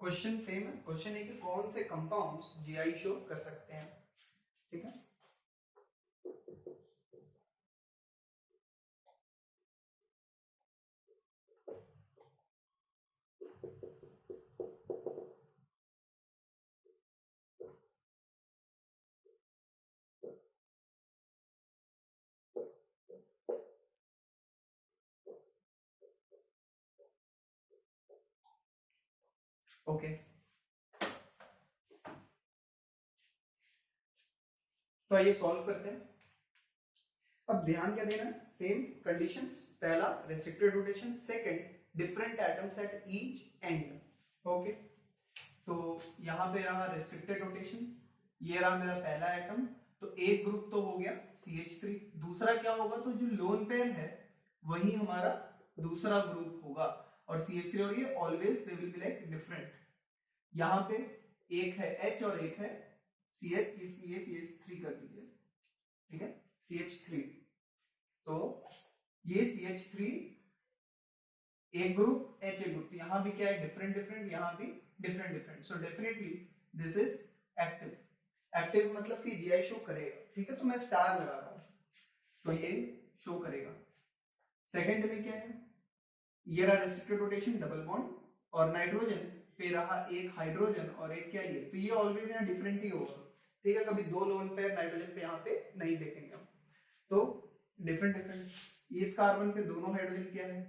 क्वेश्चन सेम है, क्वेश्चन है कि कौन से कंपाउंड्स जीआई शो कर सकते हैं, ठीक है। ओके, तो आइए सॉल्व करते हैं। अब ध्यान क्या देना है, सेम कंडीशंस, पहला restricted rotation, second different atoms at each and. Okay, तो यहां पे रहा रेस्ट्रिक्टेड रोटेशन, ये रहा मेरा पहला एटम, तो एक ग्रुप तो हो गया CH3, दूसरा क्या होगा, तो जो लोन पेयर है वही हमारा दूसरा ग्रुप होगा, और CH3 और ये always they will be like different. यहाँ पे एक है H और एक है CH, इसलिए CH3 कर दीजिए, ठीक है, CH3। तो ये CH3 एक ग्रुप, H एक ग्रुप, तो यहां भी क्या है, डिफरेंट डिफरेंट, यहां भी different different, so definitely this is active. Active मतलब कि GI शो करेगा, ठीक है, तो मैं स्टार लगा रहा हूं, तो ये शो करेगा। सेकंड में क्या है, ये रहा रेस्ट्रिक्टेड रोटेशन डबल बॉन्ड, और नाइट्रोजन पे रहा एक हाइड्रोजन और एक क्या ये, तो ये ऑलवेज यहाँ डिफरेंट ही होगा, ठीक है, कभी दो लोन पेयर नाइट्रोजन पे यहाँ पे नहीं देखेंगे हम, तो डिफरेंट डिफरेंट। इस कार्बन पे दोनों हाइड्रोजन क्या है,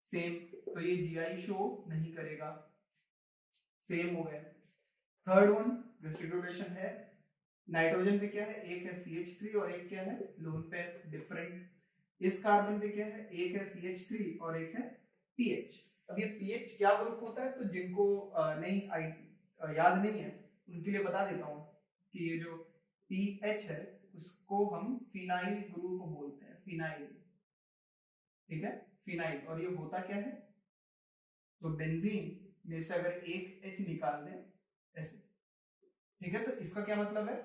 सेम, तो ये GI शो नहीं करेगा, सेम हो गया। थर्ड वन रेस्ट्रिक्टेड रोटेशन है, नाइट्रोजन पे क्या है, एक है CH3 और एक क्या है लोन पेयर, डिफरेंट। इस कार्बन पे क्या है, एक है CH3 और एक है PH। अब ये PH क्या ग्रुप होता है, तो जिनको नहीं याद नहीं है उनके लिए बता देता हूँ कि ये जो PH है उसको हम फिनाइल ग्रुप बोलते हैं, फिनाइल, ठीक है, फिनाइल। और ये होता क्या है, तो बेंजीन में से अगर एक H निकाल दें ऐसे, ठीक है, तो इसका क्या मतलब है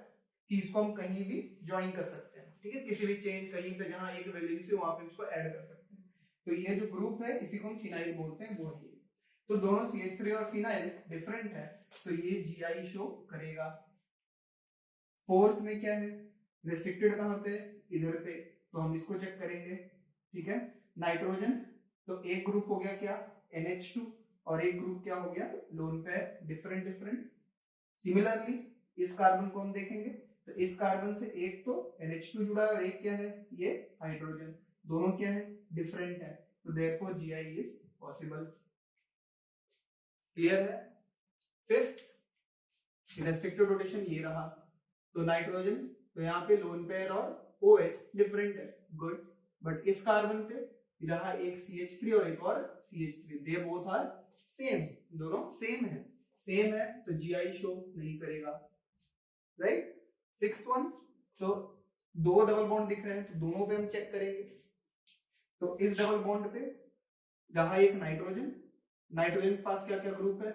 कि इसको हम कहीं भी ज्वाइन कर सकते हैं, ठीक है, किसी भी चेन कहीं पे जहां एक वैलेंसी हो वहां पे इसको ऐड कर सकते हैं, तो ये जो ग्रुप है इसी को हम फिनाइल बोलते हैं, वो है ये। तो दोनों CH3 और फिनाइल डिफरेंट है, तो ये GI शो करेगा। फोर्थ में क्या है, रेस्ट्रिक्टेड कहां पे, इधर पे, तो हम इसको चेक करेंगे, ठीक है, नाइट्रोजन, तो एक ग्रुप हो गया क्या NH2 और एक ग्रुप क्या हो गया loan pair, different different. Similarly इस कार्बन को हम देखेंगे, तो इस कार्बन से एक तो NH2 जुड़ा है और एक क्या है ये हाइड्रोजन, दोनों क्या है डिफरेंट है, तो therefore GI is possible. Clear है। फिफ्थ रेस्ट्रिक्टेड रोटेशन ये रहा, तो नाइट्रोजन, तो यहाँ पे लोन पेयर और OH डिफरेंट है, गुड, बट इस कार्बन पे रहा एक CH3 और एक और CH3, they both are same, दोनों सेम है, सेम है, तो GI शो नहीं करेगा, राइट। सिक्स्थ वन, तो दो डबल बॉन्ड दिख रहे हैं, तो दोनों पे हम चेक करेंगे, तो इस डबल बॉन्ड पे रहा एक नाइट्रोजन, नाइट्रोजन के पास क्या क्या ग्रुप है,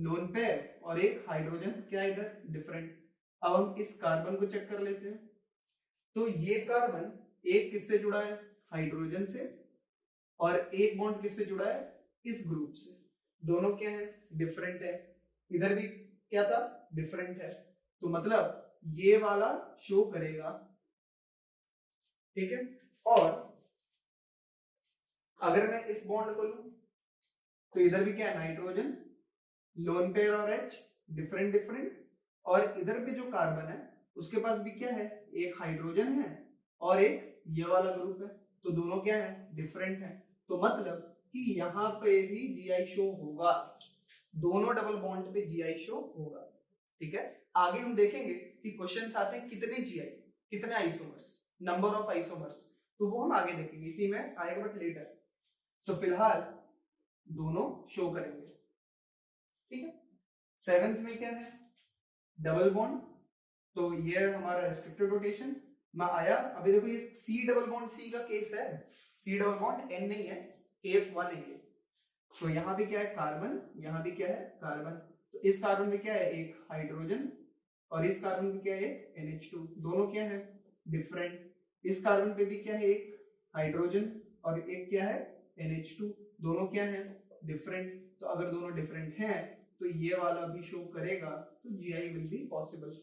लोन पेयर और एक हाइड्रोजन, क्या इधर डिफरेंट। अब हम इस कार्बन को चेक कर लेते हैं, तो ये कार्बन एक किससे जुड़ा है, हाइड्रोजन से, और एक बॉन्ड किससे जुड़ा है, इस ग्रुप से, दोनों क्या है डिफरेंट है, इधर भी क्या था डिफरेंट है, तो मतलब ये वाला शो करेगा, ठीक है। और अगर मैं इस बॉन्ड को लूं, तो इधर भी क्या है नाइट्रोजन, लोन पेयर और H डिफरेंट डिफरेंट, और इधर पे जो कार्बन है उसके पास भी क्या है, एक हाइड्रोजन है और एक ये वाला ग्रुप है, तो दोनों क्या है डिफरेंट है, तो मतलब कि यहाँ पे भी GI शो होगा, दोनों डबल बॉन्ड पे GI शो होगा, ठीक है। आगे हम देखेंगे कि क्वेश्चंस आते हैं कितने GI, कितने आइसोमर्स, नंबर ऑफ आइसोमर्स, तो वो हम आगे देखेंगे, इसी में आएगा बट लेटर। सो फिलहाल दोनों शो करेंगे, ठीक है। सेवेंथ में क्या है, डबल बॉन्ड, तो ये हमारा रेस्ट्रिक्टेड रोटेशन में आया। अभी देखो ये C डबल बॉन्ड C का केस है, C डबल बॉन्ड N नहीं है, केस 1 है ये, तो यहाँ भी क्या है कार्बन, यहाँ भी क्या है कार्बन, तो इस कार्बन में क्या है एक हाइड्रोजन और इस कार्बन में क्या है NH2, दोनों क्या है डिफरेंट। इस कार्बन पे भी क्या है एक हाइड्रोजन और एक क्या है NH2, दोनों क्या है डिफरेंट, तो अगर दोनों डिफरेंट हैं तो ये वाला भी शो करेगा, तो GI will be possible,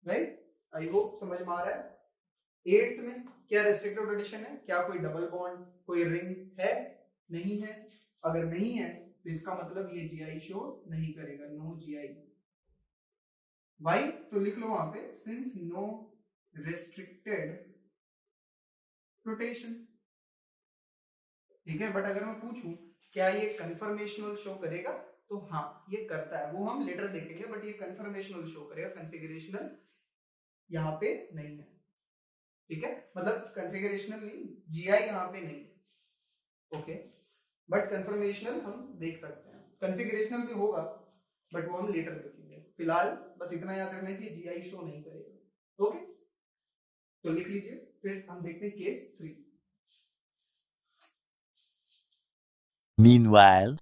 right. I hope समझ में आ रहा है। एट्थ में क्या रेस्ट्रिक्टेड रोटेशन है, क्या कोई डबल बॉन्ड, कोई रिंग है, नहीं है, अगर नहीं है तो इसका मतलब ये GI शो नहीं करेगा, नो GI। वाई, तो लिख लो वहां पे सिंस नो रेस्ट्रिक्टेड रोटेशन, ठीक है। बट अगर मैं पूछूं क्या ये कन्फर्मेशनल शो करेगा, तो हाँ ये करता है, वो हम लेटर देखेंगे, बट ये कन्फर्मेशनल शो करेगा, कॉन्फ़िगरेशनल यहाँ पे नहीं है, ठीक है, मतलब कॉन्फ़िगरेशनल नहीं, GI यहाँ पे नहीं, ओके, बट कन्फर्मेशनल हम देख सकते हैं, कॉन्फ़िगरेशनल भी होगा बट वो हम लेटर देखेंगे, फिलहाल बस इतना याद रखना है कि GI शो नहीं करेगा, ओके। तो लिख लीजिए, फिर हम देखते हैं केस 3। Meanwhile,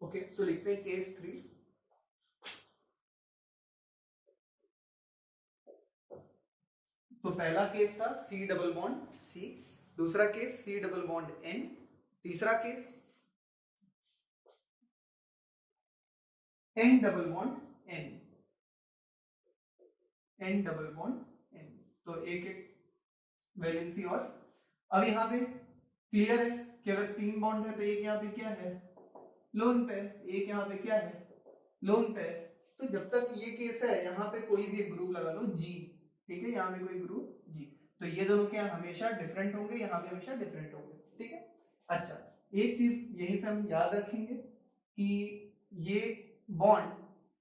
ओके, तो लिखते हैं केस 3। तो पहला केस था C डबल बॉन्ड C, दूसरा case C double bond N, तीसरा case N double bond N, N double bond N। तो एक एक वैलेंसी। और अब यहाँ पे क्लियर है कि अगर 3 बॉन्ड है तो एक यहाँ पे क्या है, लोन पेयर, एक यहाँ पे क्या है, लोन पेयर। तो जब तक ये केस है यहाँ पे कोई भी एक ग्रुप लगा लो G, ठीक है, यहाँ पे कोई ग्रुप G, तो ये दोनों क्या हमेशा डिफरेंट होंगे, यहाँ पे हमेशा डिफरेंट होंगे, ठीक है। अच्छा, एक चीज यही से हम याद रखेंगे कि ये bond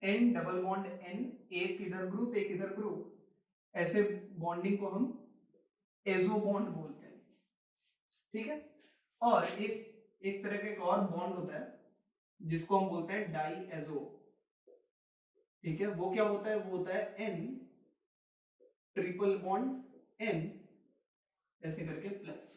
N double bond N, एक इधर ग्रुप एक इधर ग्रुप, ऐसे बॉन्डिंग को हम एजो बॉन्ड बोलते हैं, ठीक है। और एक तरह का एक और बॉन्ड होता है जिसको हम बोलते हैं डाई एजो, ठीक है। वो क्या होता है, वो होता है N ट्रिपल बॉन्ड N ऐसे करके प्लस,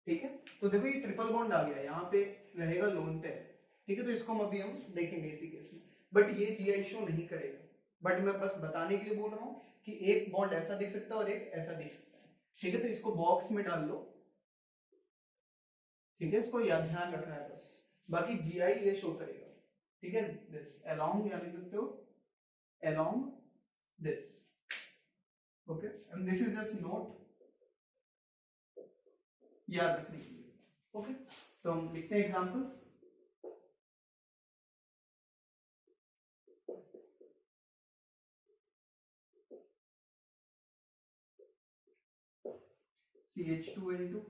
ठीक है। तो देखो ये ट्रिपल बॉन्ड आ गया, यहाँ पे रहेगा लोन पेयर, ठीक है। तो इसको हम अभी देखेंगे इसी केस में, बट ये GI शो नहीं करेगा, बट मैं बस बताने के लिए बोल रहा हूँ कि एक बॉन्ड ऐसा दिख सकता है और एक ऐसा दिख सकता है, ठीक है। तो इसको बॉक्स में डाल लो, ठीक है, इसको याद ध्यान रखना है बस, बाकी GI ये शो करेगा, ठीक है। दिस अलोंग या लिख सकते हो along this, okay, and this is just note याद रखने के लिए, ओके। तो हम लिखते हैं एग्जांपल्स। CH2N2,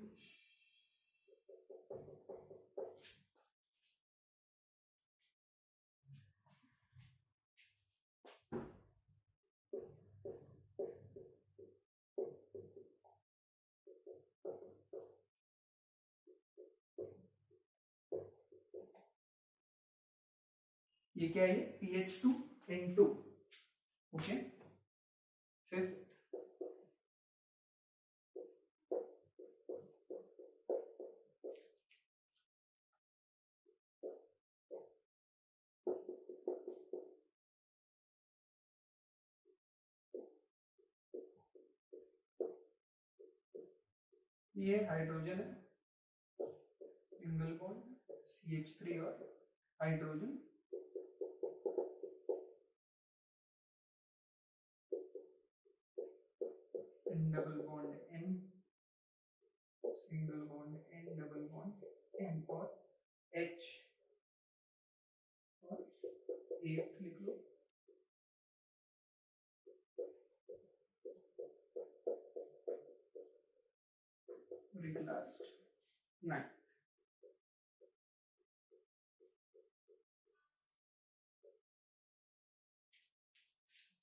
ये क्या है, PH2N2, ओके। फिफ्थ ये हाइड्रोजन है, सिंगल बॉन्ड CH3 और hydrogen, double bond N, single bond N double bond N और H, और एट लिख लो, लास्ट 9,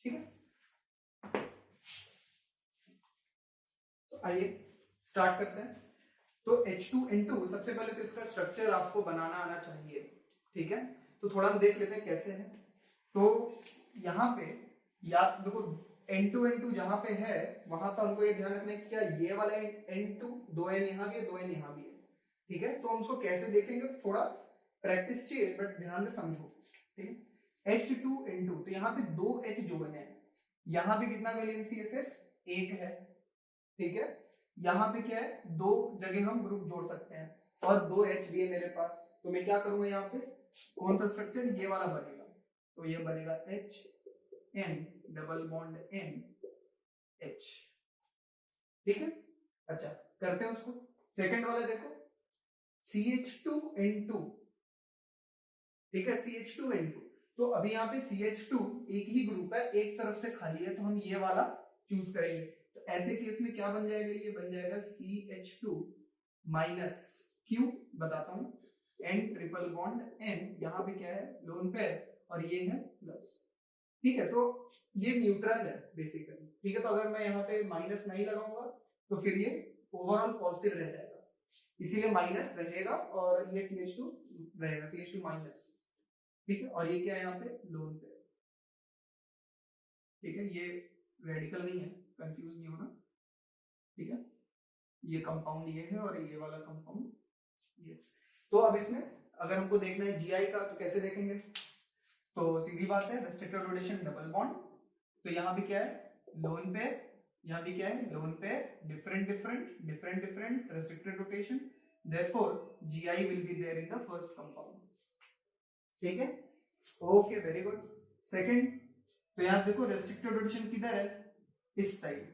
ठीक है। तो आइए स्टार्ट करते हैं। तो H2N2, सबसे पहले तो इसका स्ट्रक्चर आपको बनाना आना चाहिए, ठीक है। तो थोड़ा हम देख लेते हैं कैसे है। तो यहाँ पे याद देखो, N2N2 जहां पे है वहां पर हमको ये ध्यान रखना है कि क्या ये वाला N2, 2N यहाँ भी है 2N यहाँ भी है, ठीक है। तो हम उसको कैसे देखेंगे, थोड़ा प्रैक्टिस चाहिए, बट ध्यान से समझो, ठीक है। H2N2, तो यहाँ पे 2 H जोड़ने हैं, यहाँ पे कितना वैलेंसी है, सिर्फ एक है, ठीक है। यहाँ पे क्या है, 2 जगह हम ग्रुप जोड़ सकते हैं, और 2 H भी है मेरे पास, तो मैं क्या करूंगा, यहाँ पे कौन सा स्ट्रक्चर, ये वाला बनेगा, तो ये बनेगा H N double bond N H, ठीक है। अच्छा, करते हैं उसको। सेकंड वाला देखो, CH2N2, ठीक है, CH2N2। तो अभी यहाँ पे CH2 एक ही ग्रुप है, एक तरफ से खाली है, तो हम ये वाला चूज करेंगे। तो ऐसे केस में क्या बन जाएगा, ये बन जाएगा CH2 माइनस, क्यों बताता हूं, N ट्रिपल बॉन्ड N, यहाँ पे क्या है, लोन पेयर, और ये है प्लस, ठीक है। तो ये न्यूट्रल है बेसिकली, ठीक है। तो अगर मैं यहाँ पे माइनस नहीं लगाऊंगा तो फिर ये ओवरऑल पॉजिटिव रह जाएगा, इसीलिए माइनस रहेगा, और ये CH2 रहेगा, CH2 माइनस, ठीक है। और ये क्या है, यहाँ पे लोन पेयर, ठीक है। ये रेडिकल नहीं है, कंफ्यूज नहीं होना, ठीक है। ये कंपाउंड ये है, और ये वाला कंपाउंड ये। तो अब इसमें अगर हमको देखना है GI का, तो कैसे देखेंगे, तो सीधी बात है, रेस्ट्रिक्टेड रोटेशन डबल बॉन्ड, तो यहाँ पे क्या है, लोन पेयर, यहाँ भी क्या है, lone pair, different different different different restricted rotation, therefore GI will be there in the first compound. ठीक है, ओके, वेरी गुड। सेकंड, तो यहाँ देखो रेस्ट्रिक्टेड रोटेशन किधर है, इस साइड।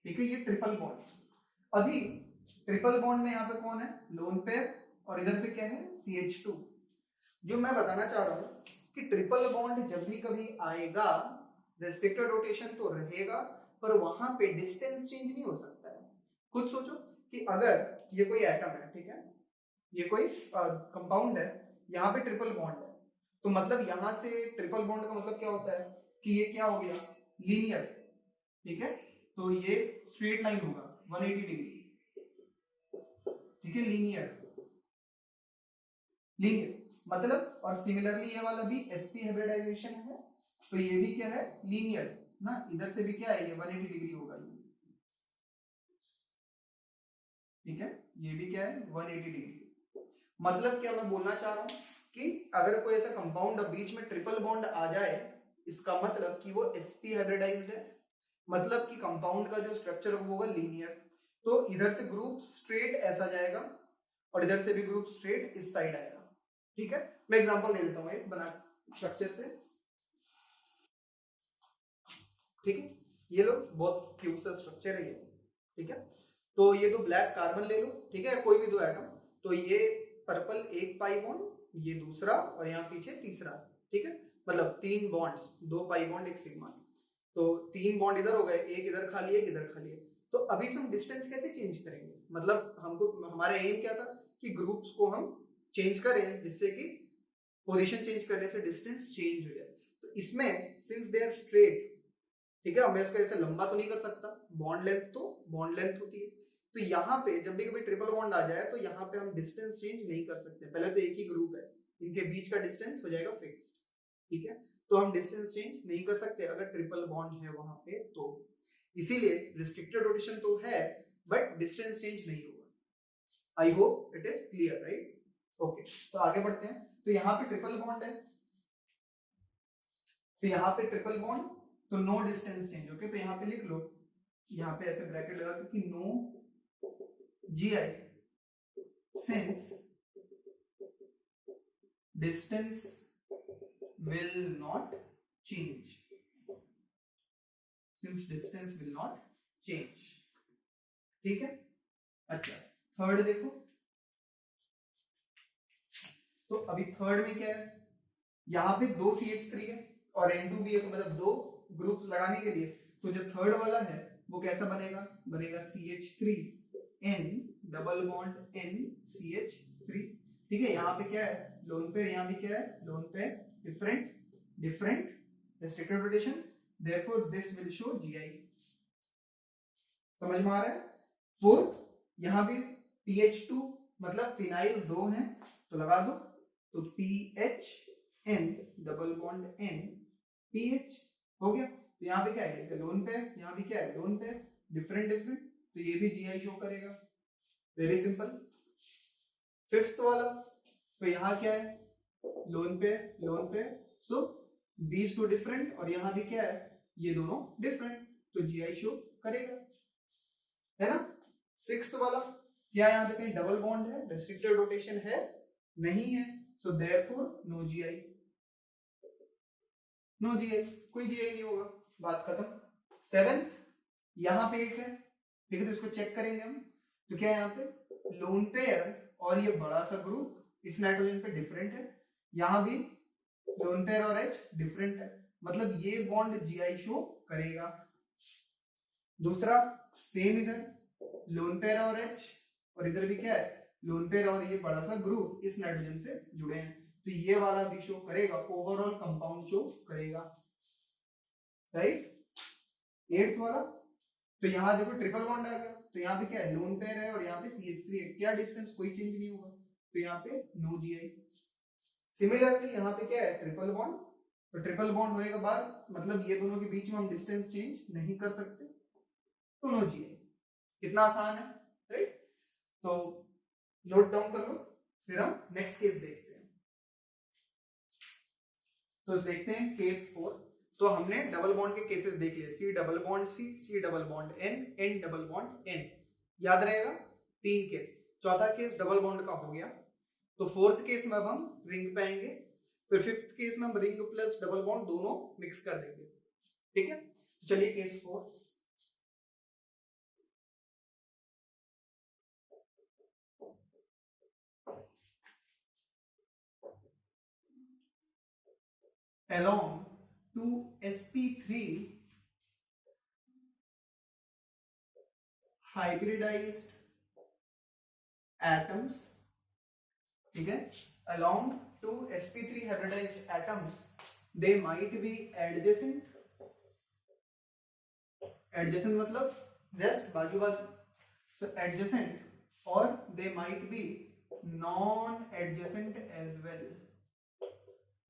ठीक है, ये ट्रिपल बॉन्ड। अभी ट्रिपल बॉन्ड में यहाँ पे कौन है, लोन पेयर, और इधर पे क्या है, CH2। जो मैं बताना चाह रहा हूँ कि ट्रिपल बॉन्ड जब भी कभी आएगा, रेस्ट्रिक्टेड रोटेशन तो रहेगा, पर वहां पे डिस्टेंस चेंज नहीं हो सकता है। खुद सोचो कि अगर ये कोई एटम है, ठीक है, ये कोई कंपाउंड है, यहाँ पे ट्रिपल बॉन्ड है, तो मतलब यहाँ से ट्रिपल बॉन्ड का मतलब क्या होता है कि ये क्या हो गया, लीनियर। ठीक है, तो ये स्ट्रेट लाइन होगा 180 डिग्री। ठीक है, लीनियर लीनियर मतलब, और सिमिलरली ये वाला भी sp हाइब्रिडाइजेशन है, तो ये भी क्या है, लीनियर ना, इधर से भी क्या है, ये 180 डिग्री होगा ये। ठीक है, ये भी क्या है, 180 डिग्री। मतलब क्या मैं बोलना चाह रहा हूं कि अगर कोई ऐसा कंपाउंड बीच में ट्रिपल बॉन्ड आ जाए, इसका मतलब कि वो sp हाइब्रिडाइज्ड है, मतलब कि कंपाउंड का जो स्ट्रक्चर होगा लीनियर। तो इधर से ग्रुप स्ट्रेट ऐसा जाएगा और इधर से भी ग्रुप स्ट्रेट इस साइड आएगा। ठीक है, मैं एग्जांपल दे देता हूं एक बना स्ट्रक्चर से। ठीक है, ये लो, बहुत क्यूट सा स्ट्रक्चर है ये। ठीक है, तो ये दो ब्लैक कार्बन ले लो, ठीक है, कोई भी दो एटम, तो ये पर्पल एक पाई बॉन्ड, ये दूसरा, और यहाँ पीछे तीसरा। ठीक है, मतलब 3 बॉन्ड्स, 2 पाई बॉन्ड, 1 सिग्मा। तो 3 बॉन्ड इधर हो गए, एक इधर खाली है, एक इधर खाली है। तो अभी से हम डिस्टेंस कैसे चेंज करेंगे, मतलब हमको, हमारा एम क्या था कि ग्रुप्स को हम चेंज करें जिससे कि पोजीशन चेंज करने से डिस्टेंस चेंज हो जाए। तो इसमें सिंस दे आर स्ट्रेट, ठीक है, मैं इसको ऐसे लंबा तो नहीं कर सकता, बॉन्ड लेंथ तो बॉन्ड लेंथ होती है। तो यहाँ पे जब भी कभी ट्रिपल बॉन्ड आ जाए तो यहाँ पे हम डिस्टेंस चेंज नहीं कर सकते, पहले तो एक ही ग्रुप है, इनके बीच का डिस्टेंस हो जाएगा फिक्स्ड। ठीक है, तो हम डिस्टेंस चेंज नहीं कर सकते अगर ट्रिपल बॉन्ड है वहां पे, तो इसीलिए रिस्ट्रिक्टेड रोटेशन तो है बट डिस्टेंस चेंज नहीं होगा। I hope it is clear, right? Okay, तो आगे बढ़ते हैं। तो यहाँ पे ट्रिपल बॉन्ड है, तो यहाँ पे ट्रिपल बॉन्ड, तो नो डिस्टेंस चेंज। ओके, तो यहाँ पे लिख लो, यहाँ पे ऐसे ब्रैकेट लगा कि no GI since distance will not change, since distance will not change। ठीक है, अच्छा, थर्ड देखो, तो अभी थर्ड में क्या है, यहाँ पे 2 CH3 है और N2 भी है, तो मतलब 2 ग्रुप्स लगाने के लिए, तो जो थर्ड वाला है वो कैसा बनेगा, बनेगा CH3N double bond N CH3। ठीक है, यहाँ पे क्या है, लोन पेयर, यहाँ भी क्या है, lone pair, different different restricted rotation, therefore this will show GI। समझ में आ रहा है? फोर्थ, यहाँ भी PH2 मतलब फिनाइल 2 है, तो लगा दो, तो PHN double bond N PH हो गया। तो यहाँ पे क्या है, लोन पेयर, यहाँ भी क्या है, लोन पेयर, डिफरेंट डिफरेंट, तो ये भी GI शो करेगा। Very simple. फिफ्थ वाला, तो यहाँ क्या है, lone pair, so these two different, और यहाँ भी क्या है, ये दोनों डिफरेंट, तो GI शो करेगा, है ना? सिक्स्थ वाला, क्या यहाँ पे कहीं डबल बॉन्ड है, रेस्ट्रिक्टेड रोटेशन है, नहीं है, so therefore no GI, no GI, कोई GI नहीं होगा, बात खत्म। सेवेंथ, यहाँ पे एक है, ठीक है, तो इसको चेक करेंगे हम, तो क्या है यहाँ पे, लोन पेयर और ये बड़ा सा ग्रुप इस नाइट्रोजन पे डिफरेंट है, यहाँ भी लोन पेयर और H डिफरेंट है, मतलब ये बॉन्ड GI शो करेगा। दूसरा सेम, इधर लोन पेयर और H, और इधर भी क्या है, लोन पेयर और ये बड़ा सा ग्रुप इस नाइट्रोजन से जुड़े हैं, तो ये वाला भी शो करेगा, ओवरऑल कंपाउंड शो करेगा, राइट? एट्थ वाला, तो यहाँ देखो ट्रिपल बॉन्ड आ गया, तो यहाँ पे क्या है, लोन पेयर है और यहाँ पे CH3 है, क्या डिस्टेंस, कोई चेंज नहीं होगा, तो यहाँ पे नो GI। सिमिलरली यहाँ पे क्या है, ट्रिपल बॉन्ड, तो ट्रिपल बॉन्ड होने के बाद मतलब ये दोनों के बीच में हम डिस्टेंस चेंज नहीं कर सकते, तो नो GI। कितना आसान है, राइट? तो नोट डाउन कर लो, फिर हम नेक्स्ट केस देखते हैं। तो देखते हैं केस 4। तो हमने डबल बॉन्ड के केसेस देख लिए, C double bond C, C double bond N, N double bond N, याद रहेगा 3 केस। चौथा केस डबल बॉन्ड का हो गया। तो फोर्थ केस में अब हम रिंग पे आएंगे, फिर फिफ्थ केस में हम रिंग प्लस डबल बॉन्ड दोनों मिक्स कर देंगे, ठीक है। चलिए case 4, along 2 sp3 hybridized atoms, ठीक है, along 2 sp3 hybridized atoms they might be adjacent, adjacent मतलब जस्ट बाजू बाजू, so adjacent, or they might be non adjacent as well,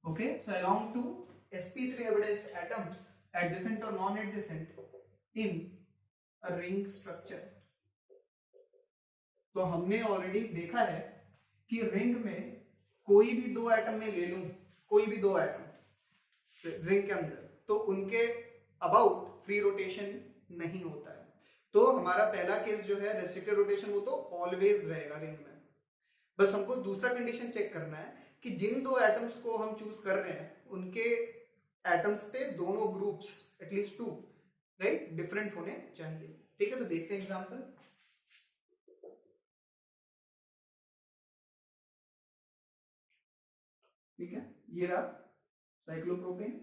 okay। So along 2 sp3 hybridized atoms adjacent or non adjacent in a ring structure। तो हमने already देखा है कि ring में कोई भी दो एटम में ले लूं, कोई भी दो एटम रिंग के अंदर, तो उनके अबाउट फ्री रोटेशन नहीं होता है। तो हमारा पहला केस जो है रेस्ट्रिक्टेड रोटेशन, वो तो ऑलवेज रहेगा रिंग में। बस हमको दूसरा कंडीशन चेक करना है कि जिन दो एटम्स को हम चूज कर रहे हैं उनके एटम्स पे दोनों ग्रुप्स एटलीस्ट 2 राइट डिफरेंट होने चाहिए, ठीक है। तो देखते हैं एग्जांपल, ठीक है। ये रहा साइक्लोप्रोपेन,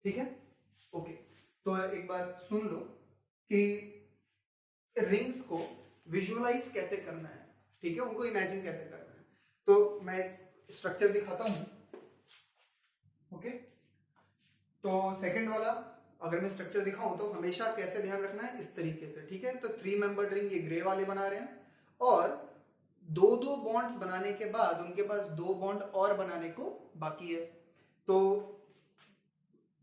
ठीक है, ओके। तो एक बार सुन लो कि रिंग्स को विजुअलाइज कैसे करना है, ठीक है, उनको इमेजिन कैसे करना है। तो मैं स्ट्रक्चर दिखाता हूं, ओके। तो सेकंड वाला अगर मैं स्ट्रक्चर दिखाऊं तो हमेशा कैसे ध्यान रखना है, इस तरीके से, ठीक है। तो 3 मेंबर्ड रिंग ये ग्रे वाले बना रहे हैं, और दो दो बॉन्ड्स बनाने के बाद उनके पास 2 बॉन्ड और बनाने को बाकी है। तो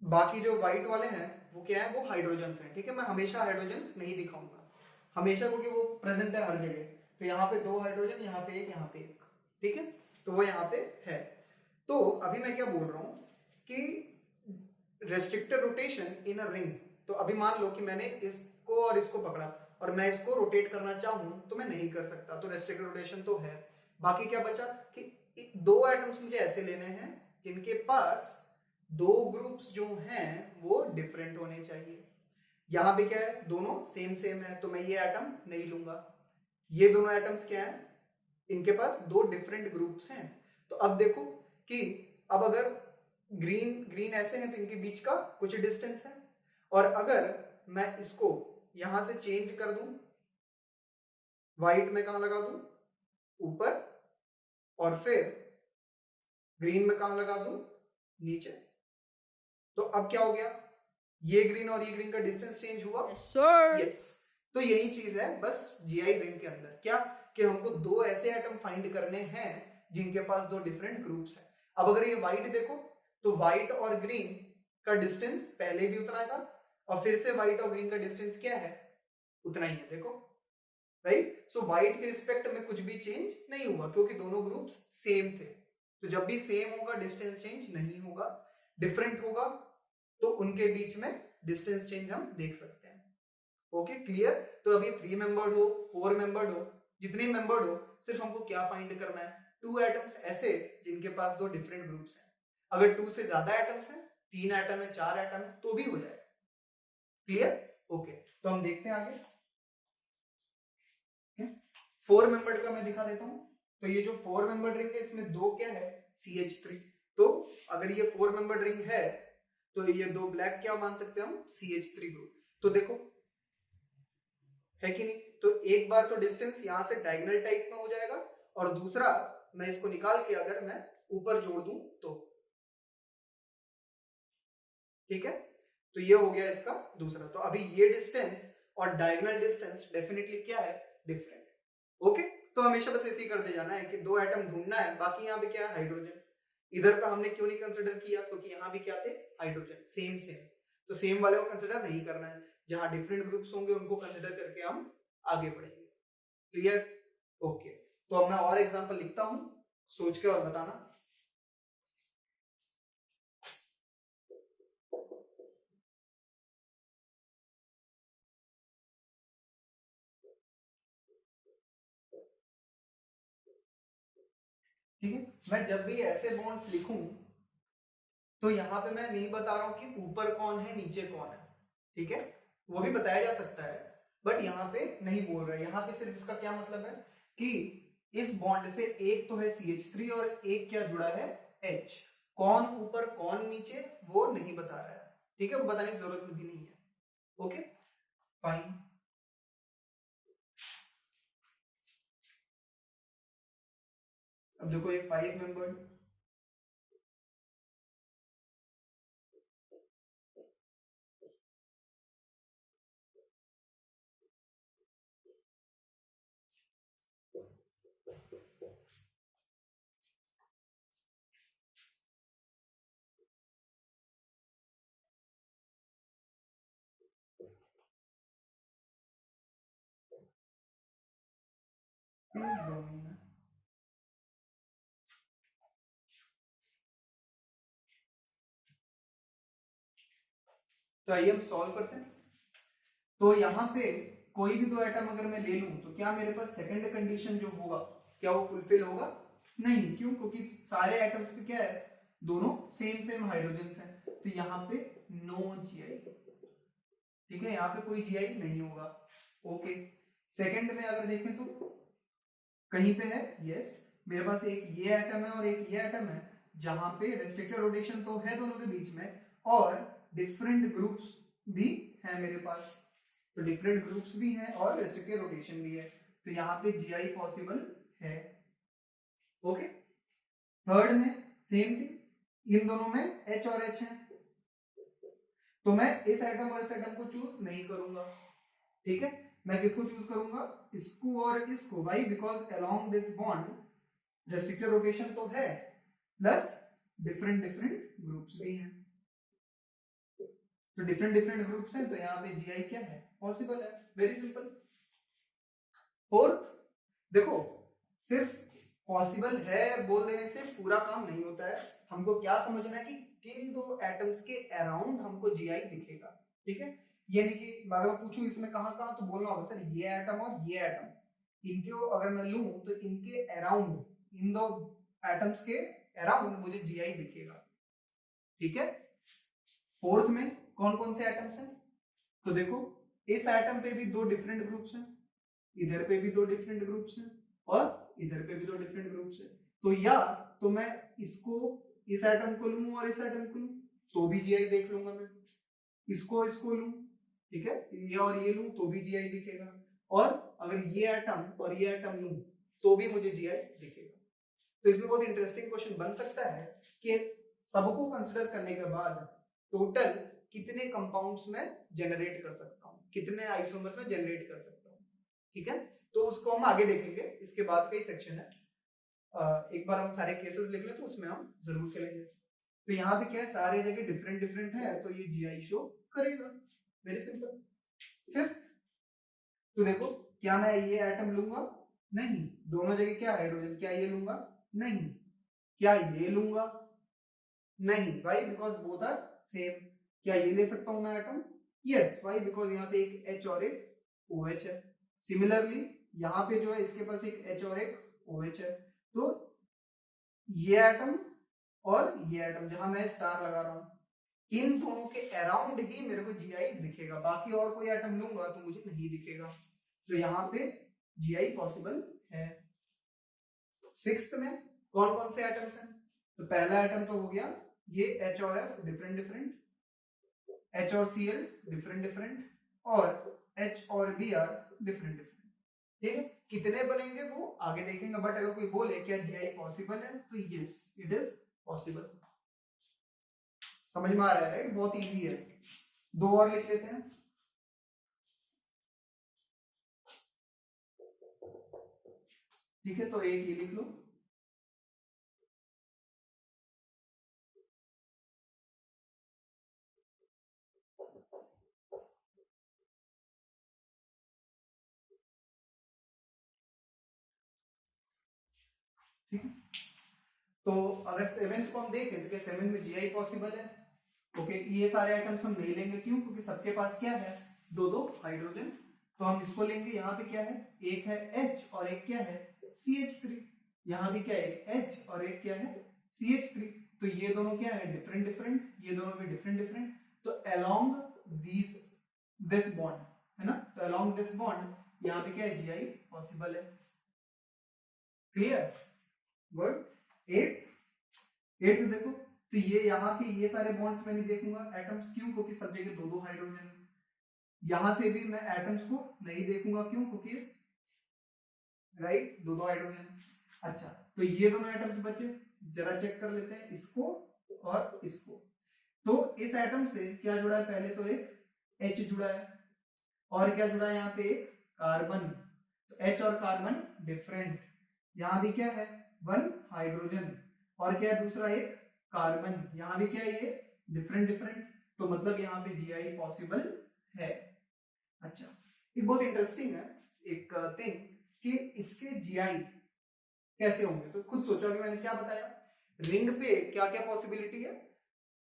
बाकी जो व्हाइट वाले हैं वो क्या है, वो हाइड्रोजन्स हैं, ठीक है। मैं हमेशा हाइड्रोजन्स नहीं दिखाऊंगा हमेशा, क्योंकि वो प्रेजेंट है हर जगह। तो यहाँ पे 2 हाइड्रोजन, यहाँ पे एक, यहाँ पे एक, ठीक है। तो वो यहाँ पे है। तो अभी मैं क्या बोल रहा हूं कि restricted rotation in a ring, तो अभी मान लो कि मैंने इसको और इसको पकड़ा और मैं इसको रोटेट करना चाहूं तो मैं नहीं कर सकता, तो रेस्ट्रिक्टेड रोटेशन तो है। बाकी क्या बचा कि 2 एटम्स मुझे ऐसे लेने हैं जिनके पास 2 ग्रुप्स जो हैं वो डिफरेंट होने चाहिए। यहां पे क्या है, दोनों सेम सेम है, तो मैं ये एटम नहीं लूंगा। ये दोनों एटम्स क्या है, इनके पास 2 डिफरेंट ग्रुप्स हैं। तो अब देखो कि अब अगर ग्रीन ग्रीन ऐसे हैं तो इनके बीच का कुछ डिस्टेंस है, और अगर मैं इसको यहां से चेंज कर दूं, व्हाइट में कहां लगा दूं, ऊपर, और फिर ग्रीन में कहां लगा दूं, नीचे। तो अब क्या हो गया, ये ग्रीन और ये ग्रीन का डिस्टेंस चेंज हुआ, यस। तो यही चीज है बस जीआई रिंग के अंदर, क्या कि हमको 2 ऐसे एटम फाइंड करने हैं जिनके पास 2 डिफरेंट ग्रुप्स हैं। अब अगर ये व्हाइट देखो तो व्हाइट और ग्रीन का डिस्टेंस पहले भी उतना था, और फिर से व्हाइट और ग्रीन का डिस्टेंस क्या है, उतना ही है, देखो, राइट। सो व्हाइट के रिस्पेक्ट में कुछ भी चेंज नहीं हुआ क्योंकि दोनों ग्रुप्स सेम थे। तो जब भी सेम होगा डिस्टेंस चेंज नहीं होगा, डिफरेंट होगा तो उनके बीच में डिस्टेंस चेंज हम देख सकते हैं। Okay, clear. तो अभी 3 मेंबर्ड हो, 4 मेंबर्ड हो, जितने मेंबर्ड हो, सिर्फ हमको क्या फाइंड करना है, 2 एटम्स ऐसे जिनके पास 2 डिफरेंट ग्रुप्स हैं। अगर 2 से ज्यादा एटम्स हैं, 3 एटम है, 4 एटम है, तो भी हो जाएगा। Clear, okay. तो हम देखते हैं आगे। 4 मेंबर्ड का मैं दिखा देता हूं। तो ये जो 4 मेंबर्ड रिंग है इसमें 2 क्या है, CH3। तो अगर ये 4 मेंबर्ड रिंग है तो ये 2 ब्लैक क्या मान सकते हैं हम, CH3 ग्रुप। तो देखो है कि नहीं, तो एक बार तो डिस्टेंस यहां से डायगोनल टाइप में हो जाएगा, और दूसरा मैं इसको निकाल के अगर मैं ऊपर जोड़ दूं तो ठीक है, तो ये हो गया इसका दूसरा। तो अभी ये डिस्टेंस और डायगोनल डिस्टेंस डेफिनेटली क्या है, डिफरेंट। ओके, तो हमेशा बस ऐसे ही करते जाना है कि दो एटम ढूंढना है, बाकी यहाँ पे क्या है, हाइड्रोजन। इधर पे हमने क्यों नहीं कंसिडर किया, क्योंकि यहाँ भी क्या थे, हाइड्रोजन, सेम सेम, तो सेम वाले को कंसिडर नहीं करना है। जहां डिफरेंट ग्रुप्स होंगे उनको कंसिडर करके हम आगे बढ़ेंगे। क्लियर? ओके, तो अब मैं और एग्जांपल लिखता हूं, सोच के और बताना। ठीक है, मैं जब भी ऐसे बॉन्ड्स लिखूं तो यहाँ पे मैं नहीं बता रहा हूं कि ऊपर कौन है नीचे कौन है, ठीक है, वो भी बताया जा सकता है, बट यहाँ पे नहीं बोल रहा है। यहाँ पे सिर्फ इसका क्या मतलब है कि इस बॉन्ड से एक तो है CH3 और एक क्या जुड़ा है, H। कौन ऊपर कौन नीचे वो नहीं बता रहा है, ठीक है, वो बताने की जरूरत भी नहीं है। Okay fine. अब देखो एक 5 मेंबर्ड, ब्रोमीन है। तो आइए हम सॉल्व करते हैं। तो यहाँ पे कोई भी दो एटम अगर मैं ले लूं तो क्या मेरे पास सेकंड कंडीशन जो होगा क्या वो फुलफिल होगा, नहीं। क्यों? क्योंकि सारे एटम्स पे क्या है, दोनों सेम सेम हाइड्रोजन हैं, तो यहाँ पे नो जीआई, ठीक है, यहाँ पे कोई जीआई नहीं होगा। ओके, सेकंड में अगर देखें तो कहीं पे है, यस, मेरे पास एक ये एटम है और एक ये एटम है, जहां पे रेस्ट्रिक्टेड रोटेशन तो है दोनों के बीच में, और डिफरेंट ग्रुप्स भी है मेरे पास, तो डिफरेंट ग्रुप्स भी हैं और रेसिप्रोकल रोटेशन भी है, तो यहाँ पे जीआई पॉसिबल है। ओके, थर्ड में सेम थिंग, इन दोनों में H और H है, तो मैं इस एटम और इस एटम को चूज नहीं करूंगा, ठीक है, मैं किसको चूज करूंगा, इसको और इसको। Why? Because along this bond reciprocal rotation तो है, प्लस डिफरेंट डिफरेंट ग्रुप्स भी हैं, तो डिफरेंट डिफरेंट ग्रुप्स हैं, तो यहाँ पे जीआई क्या है, पॉसिबल है। Very simple. फोर्थ, देखो सिर्फ पॉसिबल है बोल देने से पूरा काम नहीं होता है, हमको क्या समझना है कि किन दो एटम्स के अराउंड हमको जीआई दिखेगा, ठीक है। ये नहीं कि अगर मैं पूछूं इसमें कहां कहां, तो बोलना होगा सर ये एटम और ये एटम, इनको अगर मैं लूं तो इनके अराउंड, इन दो एटम्स के अराउंड मुझे जीआई दिखेगा, ठीक है। फोर्थ में कौन कौन से एटम्स हैं, तो देखो इस एटम पे भी दो डिफरेंट ग्रुप्स हैं, इधर पे भी दो डिफरेंट ग्रुप्स हैं, और इधर पे भी दो डिफरेंट ग्रुप्स हैं, तो या तो मैं इसको, इस एटम को लूं और इस एटम को लूं तो भी जीआई देख लूंगा मैं, इसको लूं, ठीक है, ये और ये लूं तो भी जीआई दिखेगा, और अगर ये एटम और ये एटम लूं तो भी मुझे जीआई दिखेगा। तो इसमें बहुत इंटरेस्टिंग क्वेश्चन बन सकता है कि सबको कंसिडर करने के बाद टोटल कितने कंपाउंड्स में जनरेट कर सकता हूं, कितने आइसोमर्स में जनरेट कर सकता हूं, ठीक है, तो उसको हम आगे देखेंगे, इसके बाद का ही सेक्शन है। एक बार हम सारे केसेस लिख लें तो उसमें हम जरूर चलेंगे। तो यहाँ पे क्या है, सारे जगह डिफरेंट डिफरेंट है, तो ये जीआई शो करेगा। Very simple. फिफ्थ, तो देखो क्या मैं ये एटम लूंगा, नहीं, दोनों जगह क्या हाइड्रोजन, क्या ये लूंगा, नहीं, क्या ये लूंगा, नहीं, why? Because both are same. क्या ये ले सकता हूं मैं एटम, यस, वाई? बिकॉज यहाँ पे एक H और एक OH है। सिमिलरली यहाँ पे जो है इसके पास एक H और एक OH है, तो ये एटम और ये एटम जहां मैं स्टार लगा रहा हूं, इन दोनों के अराउंड ही मेरे को जीआई दिखेगा, बाकी और कोई एटम लूंगा तो मुझे नहीं दिखेगा, तो यहाँ पे जीआई पॉसिबल है। सिक्स्थ में कौन कौन से एटम्स हैं, तो पहला एटम तो हो गया ये H और F डिफरेंट डिफरेंट, H और Cl डिफरेंट डिफरेंट, और H और Br डिफरेंट डिफरेंट, ठीक है। कितने बनेंगे वो आगे देखेंगे, बट अगर कोई बोले क्या जीआई पॉसिबल है तो यस इट इज पॉसिबल। समझ में आ रहा है राइट, बहुत इजी है। दो और लिख लेते हैं। ठीक है, तो एक ये लिख लो, ठीक है। तो अगर सेवेंथ को हम देखें तो क्या सेवेंथ में जीआई पॉसिबल है? ओके, ये सारे आइटम्स हम नहीं लेंगे, क्यों? क्योंकि सबके पास क्या है, दो दो हाइड्रोजन। तो हम इसको लेंगे, यहाँ पे क्या है, एक है H और एक क्या है CH3। यहाँ भी क्या है, एक H और एक क्या है CH3। तो ये दोनों क्या है, डिफरेंट डिफरेंट, ये दोनों भी डिफरेंट डिफरेंट। तो अलोंग दिस बॉन्ड, है ना, तो अलोंग दिस बॉन्ड यहाँ पे क्या है, जीआई पॉसिबल है। Clear, good. एट्थ देखो, तो ये यहाँ के ये सारे बॉन्ड्स मैं नहीं देखूंगा एटम्स, क्यों? क्योंकि सब जगह दो दो हाइड्रोजन। यहां से भी मैं एटम्स को नहीं देखूंगा, क्यों? क्योंकि राइट, दो दो हाइड्रोजन। अच्छा, तो ये दोनों एटम्स बचे, जरा चेक कर लेते हैं इसको और इसको। तो इस एटम से क्या जुड़ा है, पहले तो एक H जुड़ा है, और क्या जुड़ा है यहाँ पे, एक कार्बन। तो H और कार्बन डिफरेंट, यहाँ भी क्या है, वन हाइड्रोजन, और क्या है दूसरा, एक कार्बन, यहाँ भी क्या है, ये डिफरेंट डिफरेंट। तो मतलब यहाँ पे जीआई पॉसिबल है। अच्छा, ये बहुत इंटरेस्टिंग है एक थिंग कि इसके जीआई कैसे होंगे। तो खुद सोचो, अभी मैंने क्या बताया, रिंग पे क्या क्या पॉसिबिलिटी है,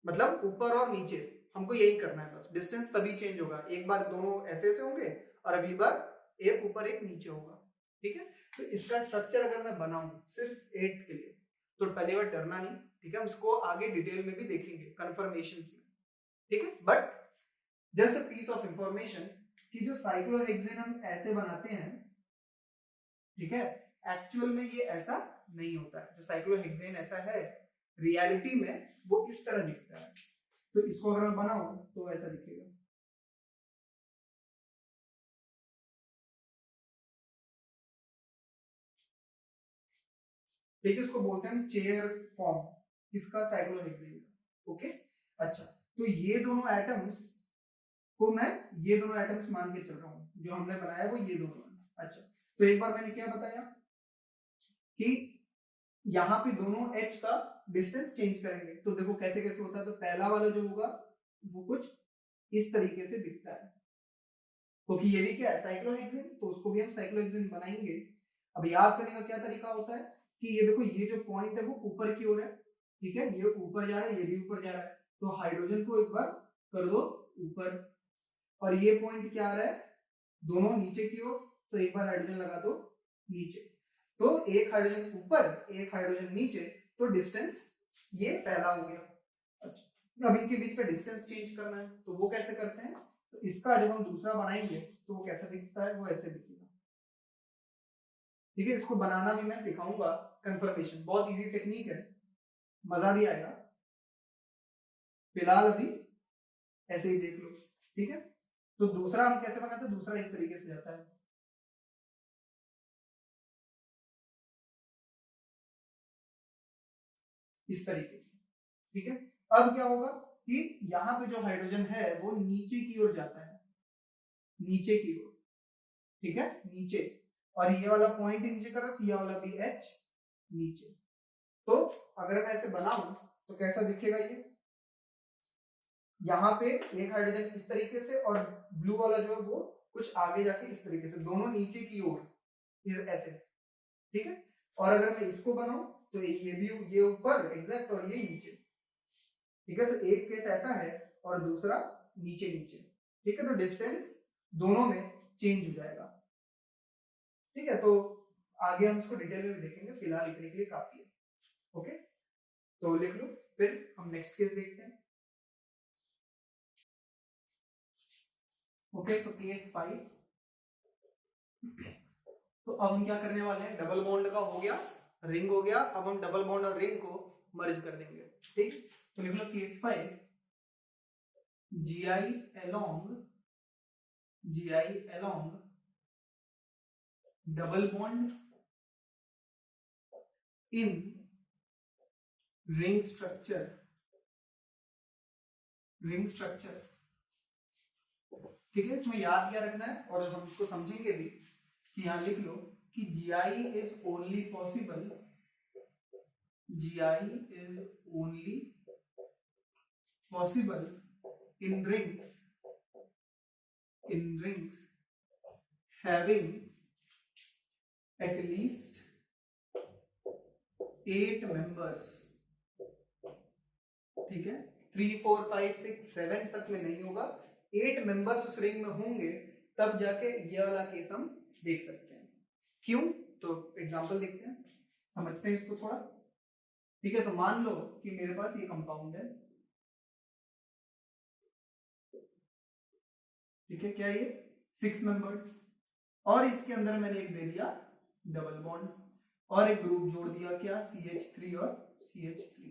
मतलब ऊपर और नीचे, हमको यही करना है बस। डिस्टेंस तभी चेंज होगा, एक बार दोनों ऐसे ऐसे होंगे और अभी बार एक ऊपर एक नीचे होगा। ठीक है, तो इसका स्ट्रक्चर अगर मैं बनाऊं सिर्फ 8th के लिए, तो पहली बार डरना नहीं, ठीक है, हम इसको आगे डिटेल में भी देखेंगे कन्फर्मेशंस में। ठीक है, but just a piece of information कि जो साइक्लोहेक्सेन हम ऐसे बनाते हैं, ठीक है, एक्चुअल में ये ऐसा नहीं होता है। जो साइक्लोहेक्सेन ऐसा है रियलिटी में वो इस तरह दिखता है। तो इसको अगर मैं बनाऊं तो ऐसा दिखेगा। ठीक है, इसको बोलते हैं चेयर फॉर्म, किसका, साइक्लोहेक्सेन का। ओके, अच्छा, तो ये दोनों एटम्स को मैं ये दोनों एटम्स मान के चल रहा हूं, जो हमने बनाया वो ये दोनों है। अच्छा, तो एक बार मैंने क्या बताया कि यहाँ पे दोनों H का डिस्टेंस चेंज करेंगे। तो देखो कैसे कैसे होता है। तो पहला वाला जो होगा वो कुछ इस तरीके से दिखता है, क्योंकि ये भी क्या है, साइक्लोहेक्सेन, तो उसको भी हम साइक्लोहेक्सेन बनाएंगे। अब याद करने का क्या तरीका होता है कि ये देखो, ये जो पॉइंट है वो ऊपर की ओर है, ठीक है, ये ऊपर जा रहा है, ये भी ऊपर जा रहा है। तो हाइड्रोजन को एक बार कर दो ऊपर, और ये पॉइंट क्या आ रहा है, दोनों नीचे की ओर, तो एक बार हाइड्रोजन लगा दो नीचे। तो एक हाइड्रोजन ऊपर एक हाइड्रोजन नीचे, तो डिस्टेंस ये पहला हो गया। अच्छा, अब इनके बीच का डिस्टेंस चेंज करना है, तो वो कैसे करते हैं, तो इसका जब हम दूसरा बनाएंगे तो वो कैसा दिखता है, वो ऐसे दिखेगा। ठीक है, इसको बनाना भी मैं सिखाऊंगा, कंफर्मेशन बहुत इजी टेक्निक है, मजा भी आएगा। फिलहाल अभी ऐसे ही देख लो। ठीक है, तो दूसरा हम कैसे बनाते हैं, दूसरा इस तरीके से जाता है, इस तरीके से। ठीक है, अब क्या होगा कि यहाँ पे जो हाइड्रोजन है वो नीचे की ओर जाता है, नीचे की ओर, ठीक है, नीचे, और ये वाला पॉइंट नीचे कर रहा, ये वाला भी H नीचे। तो अगर मैं ऐसे बनाऊं तो कैसा दिखेगा ये, यहाँ पे एक हाइड्रोजन इस तरीके से, और ब्लू वाला जो है वो कुछ आगे जाके इस तरीके से, दोनों नीचे की ओर ऐसे। ठीक है, और अगर मैं इसको बनाऊं तो ये भी, ये ऊपर एग्जैक्ट और ये नीचे। ठीक है, तो एक केस ऐसा है और दूसरा नीचे नीचे। ठीक है, तो डिस्टेंस दोनों में चेंज हो जाएगा। ठीक है, तो आगे हम इसको डिटेल में भी देखेंगे, फिलहाल इतने के लिए काफी है। ओके, तो लिख लो, फिर हम नेक्स्ट केस देखते हैं। ओके, तो केस 5। तो अब हम क्या करने वाले हैं, डबल बॉन्ड का हो गया, रिंग हो गया, अब हम डबल बॉन्ड और रिंग को मर्ज कर देंगे। ठीक, तो लिख लो case 5, GI along double bond in ring structure ring structure. ठीक है, इसमें याद क्या रखना है और हम इसको समझेंगे भी कि यहां लिख लो कि GI is only possible, GI is only possible in rings having at least 8 members। ठीक है, 3 4 5 6 7 तक में नहीं होगा, 8 मेंबर्स उस रिंग में होंगे तब जाके ये वाला केस हम देख सकते हैं। क्यों? तो एग्जांपल देखते हैं, समझते हैं इसको थोड़ा। ठीक है, तो मान लो कि मेरे पास ये कंपाउंड है। ठीक है, क्या ये 6 मेंबर्स, और इसके अंदर मैंने एक दे दिया डबल बॉन्ड और एक ग्रुप जोड़ दिया, क्या CH3 और CH3।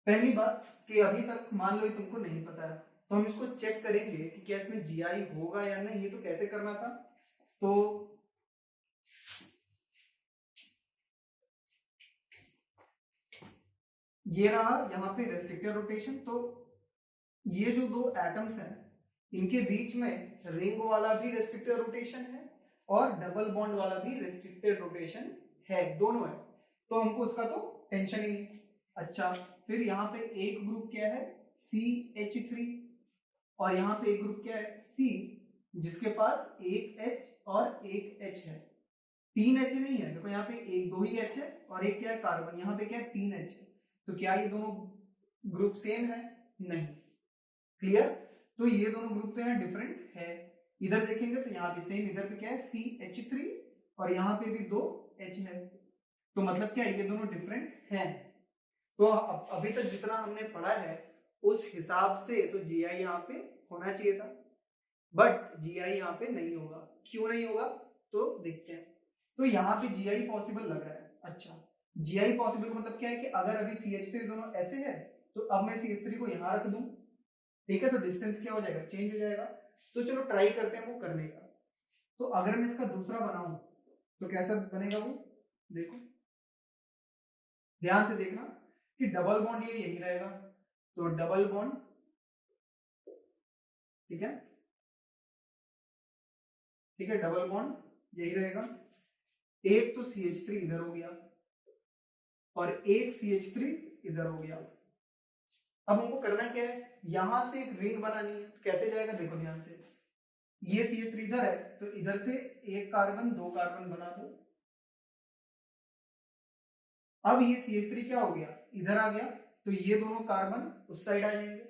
पहली बात कि अभी तक मान लो तुमको नहीं पता है, तो हम इसको चेक करेंगे कि क्या इसमें GI होगा या नहीं। ये तो कैसे करना था, तो ये रहा यहाँ पे रेस्ट्रिक्टेड रोटेशन। तो ये जो दो एटम्स हैं इनके बीच में रिंग वाला भी रेस्ट्रिक्टेड रोटेशन है और डबल बॉन्ड वाला भी रेस्ट्रिक्टेड रोटेशन है, दोनों है, तो हमको उसका तो टेंशन ही नहीं। अच्छा, फिर यहाँ पे एक ग्रुप क्या है CH3 और यहाँ पे एक ग्रुप क्या है C, जिसके पास एक H और एक H है। 3 H नहीं है, देखो यहाँ पे एक 2 ही H है और एक क्या है कार्बन, यहाँ पे क्या है 3 H है। तो क्या ये दोनों ग्रुप सेम है? नहीं। क्लियर? तो ये दोनों ग्रुप तो यहाँ डिफरेंट है। इधर देखेंगे तो यहाँ भी सेम, इधर पे क्या है CH3 और यहाँ पे भी 2 H है, तो मतलब क्या ये दोनों डिफरेंट हैं। तो अभी तक जितना हमने पढ़ा है उस हिसाब से तो GI यहाँ पे होना चाहिए था, बट GI यहाँ पे नहीं होगा। क्यों नहीं होगा तो देखते हैं। तो यहाँ पे GI पॉसिबल लग रहा है। अच्छा, GI पॉसिबल मतलब क्या है कि अगर अभी CH3 दोनों ऐसे है तो अब मैं CH3 को यहाँ रख दूं, ठीक है, तो डिस्टेंस क्या हो जाएगा, चेंज हो जाएगा। तो चलो ट्राई करते हैं वो करने का। तो अगर मैं इसका दूसरा बनाऊं तो कैसा बनेगा वो, देखो ध्यान से देखना कि डबल बॉन्ड ये यही रहेगा, तो डबल बॉन्ड, ठीक है, ठीक है, डबल बॉन्ड यही रहेगा। एक तो CH3 इधर हो गया और एक CH3 इधर हो गया। अब हमको करना क्या है, यहां से एक रिंग बनानी है। तो कैसे जाएगा, देखो ध्यान से, ये CH3 इधर है तो इधर से एक कार्बन 2 कार्बन बना दो। अब ये CH3 क्या हो गया, इधर आ गया, तो ये दोनों कार्बन उस साइड आ जाएंगे।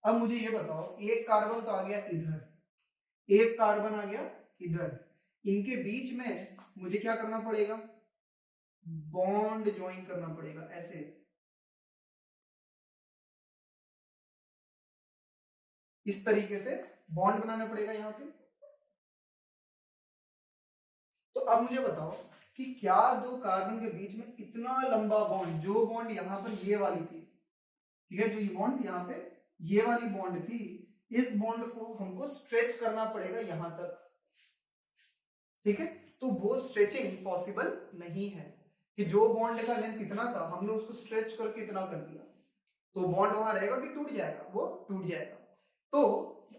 अब मुझे ये बताओ, एक कार्बन तो आ गया इधर, एक कार्बन आ गया इधर, इनके बीच में मुझे क्या करना पड़ेगा, बॉन्ड ज्वाइन करना पड़ेगा। ऐसे इस तरीके से बॉन्ड बनाना पड़ेगा यहाँ पे। तो अब मुझे बताओ कि क्या दो कार्बन के बीच में इतना लंबा बॉन्ड, जो बॉन्ड यहाँ पर ये वाली थी, ठीक है, जो ये बॉन्ड यहाँ पे ये वाली बॉन्ड थी, इस बॉन्ड को हमको स्ट्रेच करना पड़ेगा यहां तक। ठीक है, तो वो स्ट्रेचिंग पॉसिबल नहीं है कि जो बॉन्ड का लेंथ इतना था हमने उसको स्ट्रेच करके इतना कर दिया, तो बॉन्ड वहां रहेगा कि टूट जाएगा, वो टूट जाएगा। तो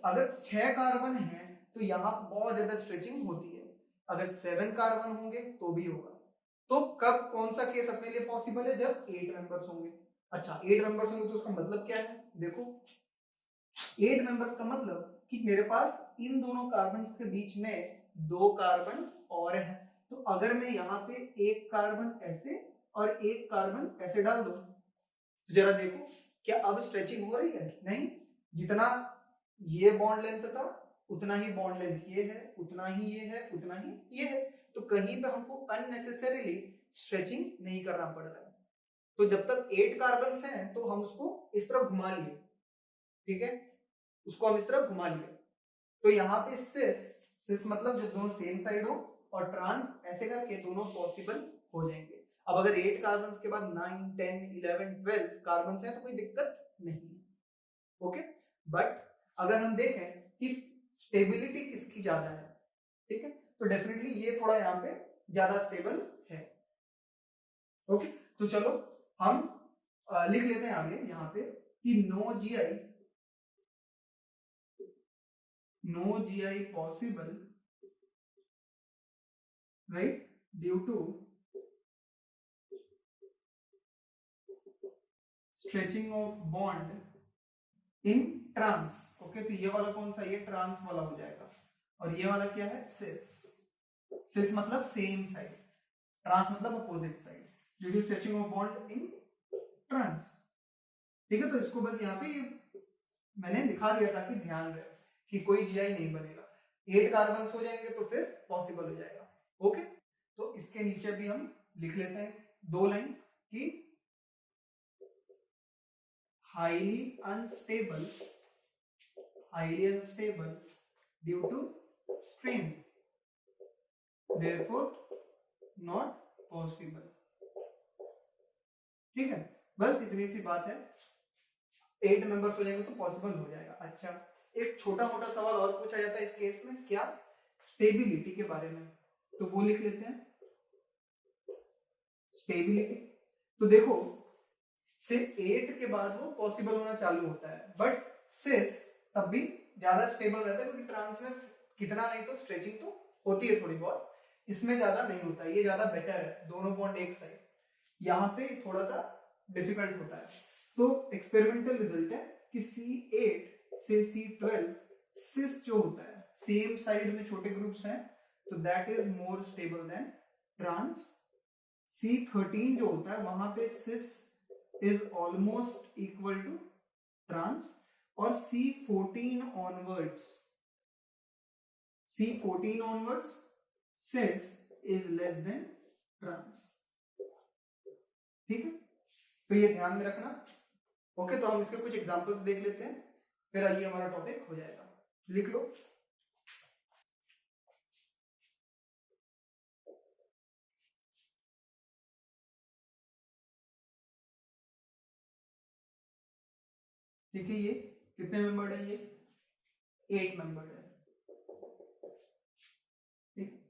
अगर 6 कार्बन है तो यहाँ बहुत ज्यादा स्ट्रेचिंग होती है, अगर 7 कार्बन होंगे तो भी होगा। तो कब कौन सा केस अपने लिए पॉसिबल है, जब 8 मेंबर्स होंगे। अच्छा, 8 मेंबर्स होंगे तो उसका मतलब क्या है, देखो 8 मेंबर्स का मतलब कि मेरे पास इन दोनों कार्बन के बीच में 2 कार्बन और है। तो अगर मैं यहाँ पे एक कार्बन ऐसे और एक कार्बन ऐसे डाल दूं तो जरा देखो क्या अब स्ट्रेचिंग हो रही है, नहीं। जितना ये बॉन्ड लेंथ था उतना ही बॉन्ड लेंथ ये है, उतना ही ये है, उतना ही ये है। तो कहीं पे हमको अननेसेसरीली स्ट्रेचिंग नहीं करना पड़ रहा है। तो जब तक 8 कार्बन हैं तो हम उसको इस तरफ घुमा लिए, ठीक है, उसको हम इस तरफ घुमा लिए। तो यहाँ पे सिस मतलब जब दोनों सेम साइड हो, और ट्रांस ऐसे करके दोनों पॉसिबल हो जाएंगे। अब अगर 8 कार्बन के बाद 9 10 11 12 कार्बन है तो कोई दिक्कत नहीं है। ओके, बट अगर हम देखें कि स्टेबिलिटी किसकी ज्यादा है, ठीक है, तो डेफिनेटली ये थोड़ा यहाँ पे ज्यादा स्टेबल है। ओके, तो चलो हम लिख लेते हैं आगे यहाँ पे कि no GI possible, right, due to stretching of bond in trans. Okay, तो ये वाला कौन सा, ये ट्रांस वाला हो जाएगा, और ये वाला क्या है, सिस। सिस मतलब सेम साइड, ट्रांस मतलब opposite side, due to stretching of bond in trans. ठीक है, तो इसको बस यहाँ पे मैंने दिखा दिया ताकि ध्यान रहे कि कोई GI नहीं बनेगा, 8 कार्बन हो जाएंगे तो फिर पॉसिबल हो जाएगा। ओके, तो इसके नीचे भी हम लिख लेते हैं 2 लाइन कि highly unstable due to strain, therefore not possible। ठीक है, बस इतनी सी बात है, 8 मेंबर्स हो जाएंगे तो पॉसिबल हो जाएगा। अच्छा, एक छोटा मोटा सवाल और पूछा जाता है इस केस में, क्या, स्टेबिलिटी के बारे में, तो वो लिख लेते हैं स्टेबिलिटी। तो देखो सिर्फ 8 के बाद वो पॉसिबल होना चालू होता है, बट सिस तब भी ज्यादा स्टेबल रहता है, क्योंकि ट्रांस में कितना नहीं तो स्ट्रेचिंग तो होती है थोड़ी बहुत, इसमें ज्यादा नहीं होता, ये ज्यादा बेटर है, दोनों बॉन्ड एक साइड, यहाँ पे थोड़ा सा डिफिकल्ट होता है। तो एक्सपेरिमेंटल रिजल्ट है कि C8 से C12 सिस जो होता है, सेम साइड में छोटे ग्रुप्स हैं, तो that is more stable than trans. C13 जो होता है वहां पे सिस is almost equal to trans, और C14 onwards cis is less than trans। ठीक है, तो ये ध्यान में रखना। ओके, तो हम इसके कुछ एग्जांपल्स देख लेते हैं, फिर ये हमारा टॉपिक हो जाएगा। लिख लो, ठीक है, ये कितने मेंबर्ड है, ये 8 मेंबर्ड है। ठीक,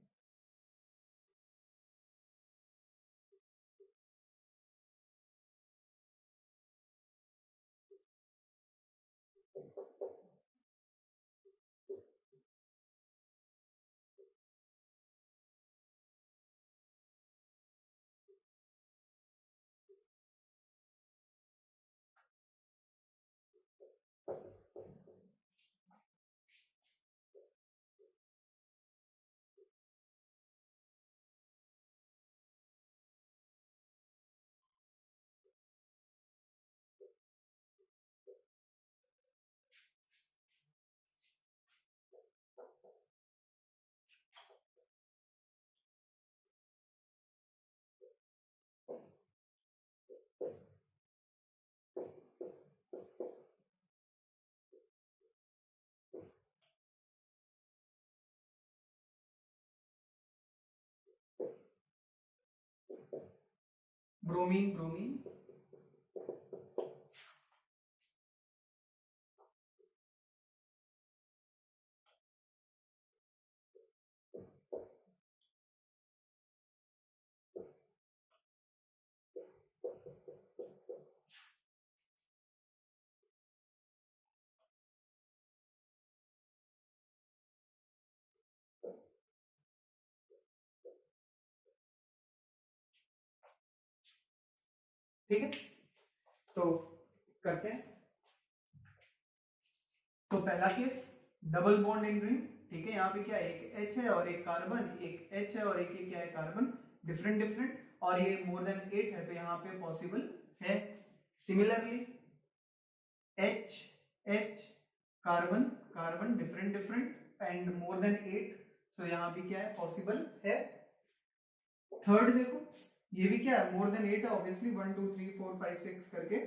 ब्रोमीन, ठीक है, तो करते हैं। तो पहला case, double bond in ring. ठीक है, यहाँ पे क्या है, एक H है और एक कार्बन, एक H है और एक क्या है, कार्बन, डिफरेंट, और ये मोर देन 8 है, तो यहाँ पे पॉसिबल है। Similarly H carbon, different and more than 8, तो यहाँ भी क्या है, पॉसिबल है। थर्ड देखो, ये भी क्या है, मोर देन 8 है, ऑब्वियसली 1 2 3 4 5 6 करके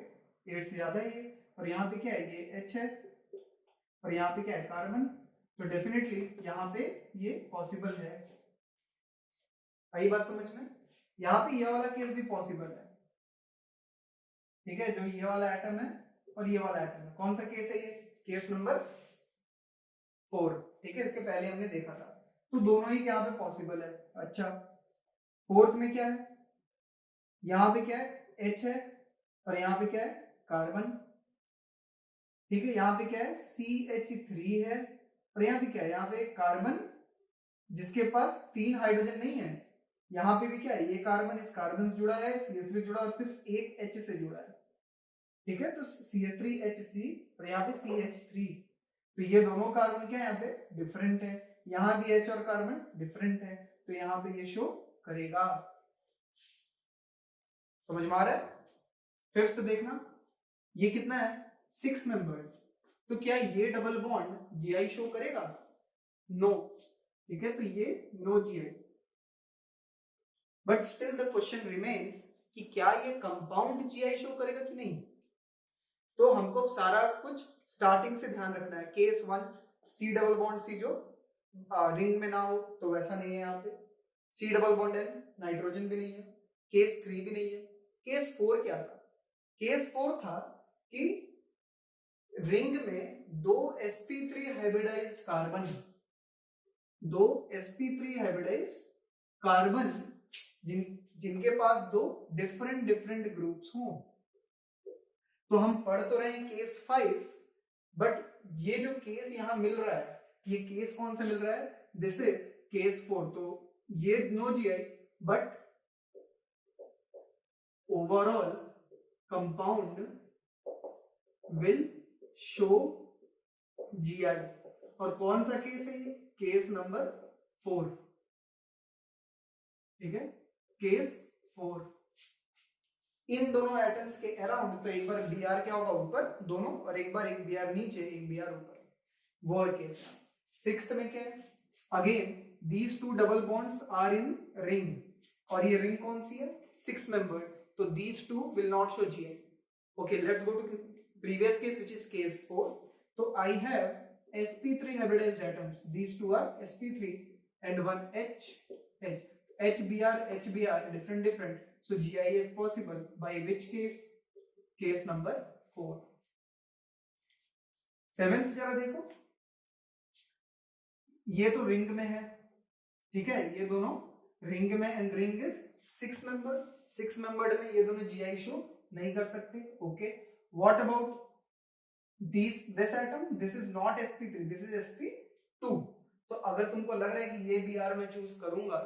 8 से ज्यादा है ये, और यहाँ पे क्या है, ये H है और यहाँ पे क्या है, कार्बन, तो डेफिनेटली यहाँ पे ये पॉसिबल है। आई बात समझ में? यहाँ पे ये वाला केस भी पॉसिबल है। ठीक है, जो ये वाला एटम है और ये वाला एटम है, कौन सा केस है ये, केस नंबर 4। ठीक है, इसके पहले हमने देखा था, तो दोनों ही यहाँ पे पॉसिबल है। अच्छा, फोर्थ में क्या है, यहाँ पे क्या है, H है और यहाँ पे क्या है, कार्बन, ठीक है। यहाँ पे क्या है, CH3 है, और यहाँ पे क्या है, यहाँ पे कार्बन जिसके पास 3 हाइड्रोजन नहीं है, यहाँ पे भी क्या है, ये कार्बन इस कार्बन से जुड़ा है, CH3 जुड़ा और सिर्फ एक H से जुड़ा है, ठीक है। तो CH3HC और यहाँ पे CH3, तो ये दोनों कार्बन क्या है, यहाँ पे डिफरेंट है, यहाँ भी H और कार्बन डिफरेंट है, तो यहाँ पे ये शो करेगा। समझ में आ रहा है? फिफ्थ देखना, ये कितना है, 6 मेंबर, तो क्या ये डबल बॉन्ड GI शो करेगा? नो, ठीक है, तो ये no GI। But still the question remains कि क्या ये कंपाउंड GI शो करेगा कि नहीं। तो हमको सारा कुछ स्टार्टिंग से ध्यान रखना है। Case 1 C double bond C जो रिंग में ना हो, तो वैसा नहीं है यहाँ पे। C double bond N, nitrogen भी नहीं है। केस 3 भी नहीं है। केस 4 क्या था? केस 4 था कि रिंग में 2 sp3 hybridised carbon, 2 sp3 hybridised carbon जिनके पास 2 डिफरेंट ग्रुप्स हों। तो हम पढ़ तो रहे हैं केस 5, बट ये जो केस यहां मिल रहा है, ये केस कौन सा मिल रहा है? This is case 4। तो ये no GI, but overall compound will show GI। और कौन सा केस है ये? केस नंबर 4, ठीक है, केस 4। इन दोनों एटम्स के अराउंड, तो एक बार Br क्या होगा ऊपर दोनों, और एक बार एक Br नीचे, एक Br ऊपर, वो है केस। सिक्स्थ में क्या है? Again these two double bonds are in ring, और ये रिंग कौन सी है? 6 मेंबर, तो these two will not show GI। Okay, let's go to previous case which is case 4। तो I have sp3 hybridized atoms, these two are sp3 and one H, HBr different, so GI is possible by which case? Case number 4। Seventh जरा देखो, ये तो ring में है, ठीक है, ये दोनों रिंग में, and ring is 6 member, 6 membered में ये दोनों GI शो नहीं कर सकते। Okay, what about this atom? This is not sp3, this is sp2। तो अगर तुमको लग रहा है कि ये Br मैं चूज करूंगा,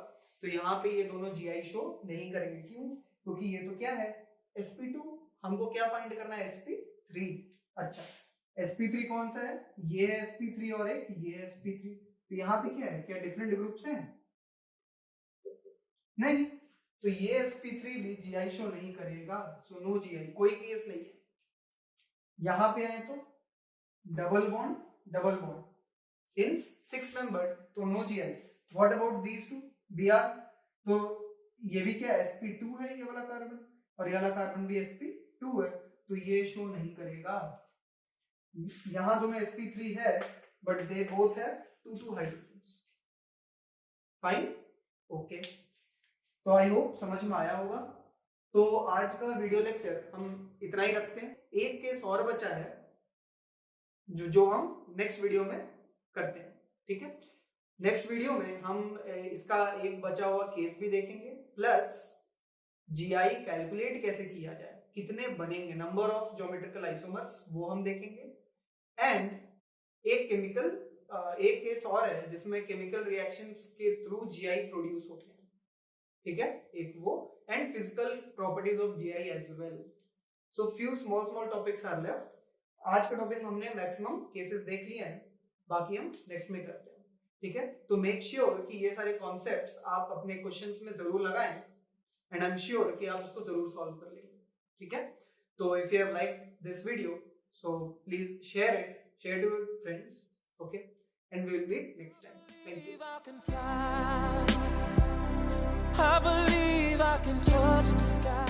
तो यहाँ पे ये दोनों GI शो नहीं करेंगे। क्यों? क्योंकि ये तो क्या है, sp2, हमको क्या फाइंड करना है? sp3। अच्छा, sp3 कौन सा है? ये है sp3 और एक ये है sp3, तो यहाँ पे क्या है, क्या डिफरेंट ग्रुप्स हैं? नहीं, तो ये sp3 भी GI शो नहीं करेगा, सो नो GI, कोई केस नहीं है। यहां पे आए तो डबल बॉन्ड इन 6 मेंबर, तो no GI। What about these two? Br, तो ये भी क्या है, sp2 है ये वाला कार्बन, और ये वाला कार्बन भी sp2 है, तो ये शो नहीं करेगा। यहां दोनों sp3 है, but they both have 2 hydrogens. Fine, okay, तो आई होप समझ में आया होगा। तो आज का वीडियो लेक्चर हम इतना ही रखते हैं। एक केस और बचा है जो हम नेक्स्ट वीडियो में करते हैं, ठीक है। नेक्स्ट वीडियो में हम इसका एक बचा हुआ केस भी देखेंगे, प्लस GI कैलकुलेट कैसे किया जाए, कितने बनेंगे, नंबर ऑफ ज्योमेट्रिकल आइसोमर्स, वो हम देखेंगे। एंड एक केस और है जिसमें केमिकल रिएक्शंस के थ्रू GI प्रोड्यूस होते हैं, ठीक है, एक वो, and physical properties of GI as well. So few small topics are left. आज का टॉपिक हमने मैक्सिमम केसेस देख लिए हैं, बाकी हम नेक्स्ट में करते हैं, ठीक है। तो मेक श्योर कि ये सारे कॉन्सेप्ट्स आप अपने क्वेश्चंस में जरूर लगाएं, एंड आई एम श्योर कि आप उसको जरूर सॉल्व कर लेंगे, ठीक है। तो if you have like this video, so please share to your friends, okay, and we will meet next time. Thank you. I believe I can touch the sky.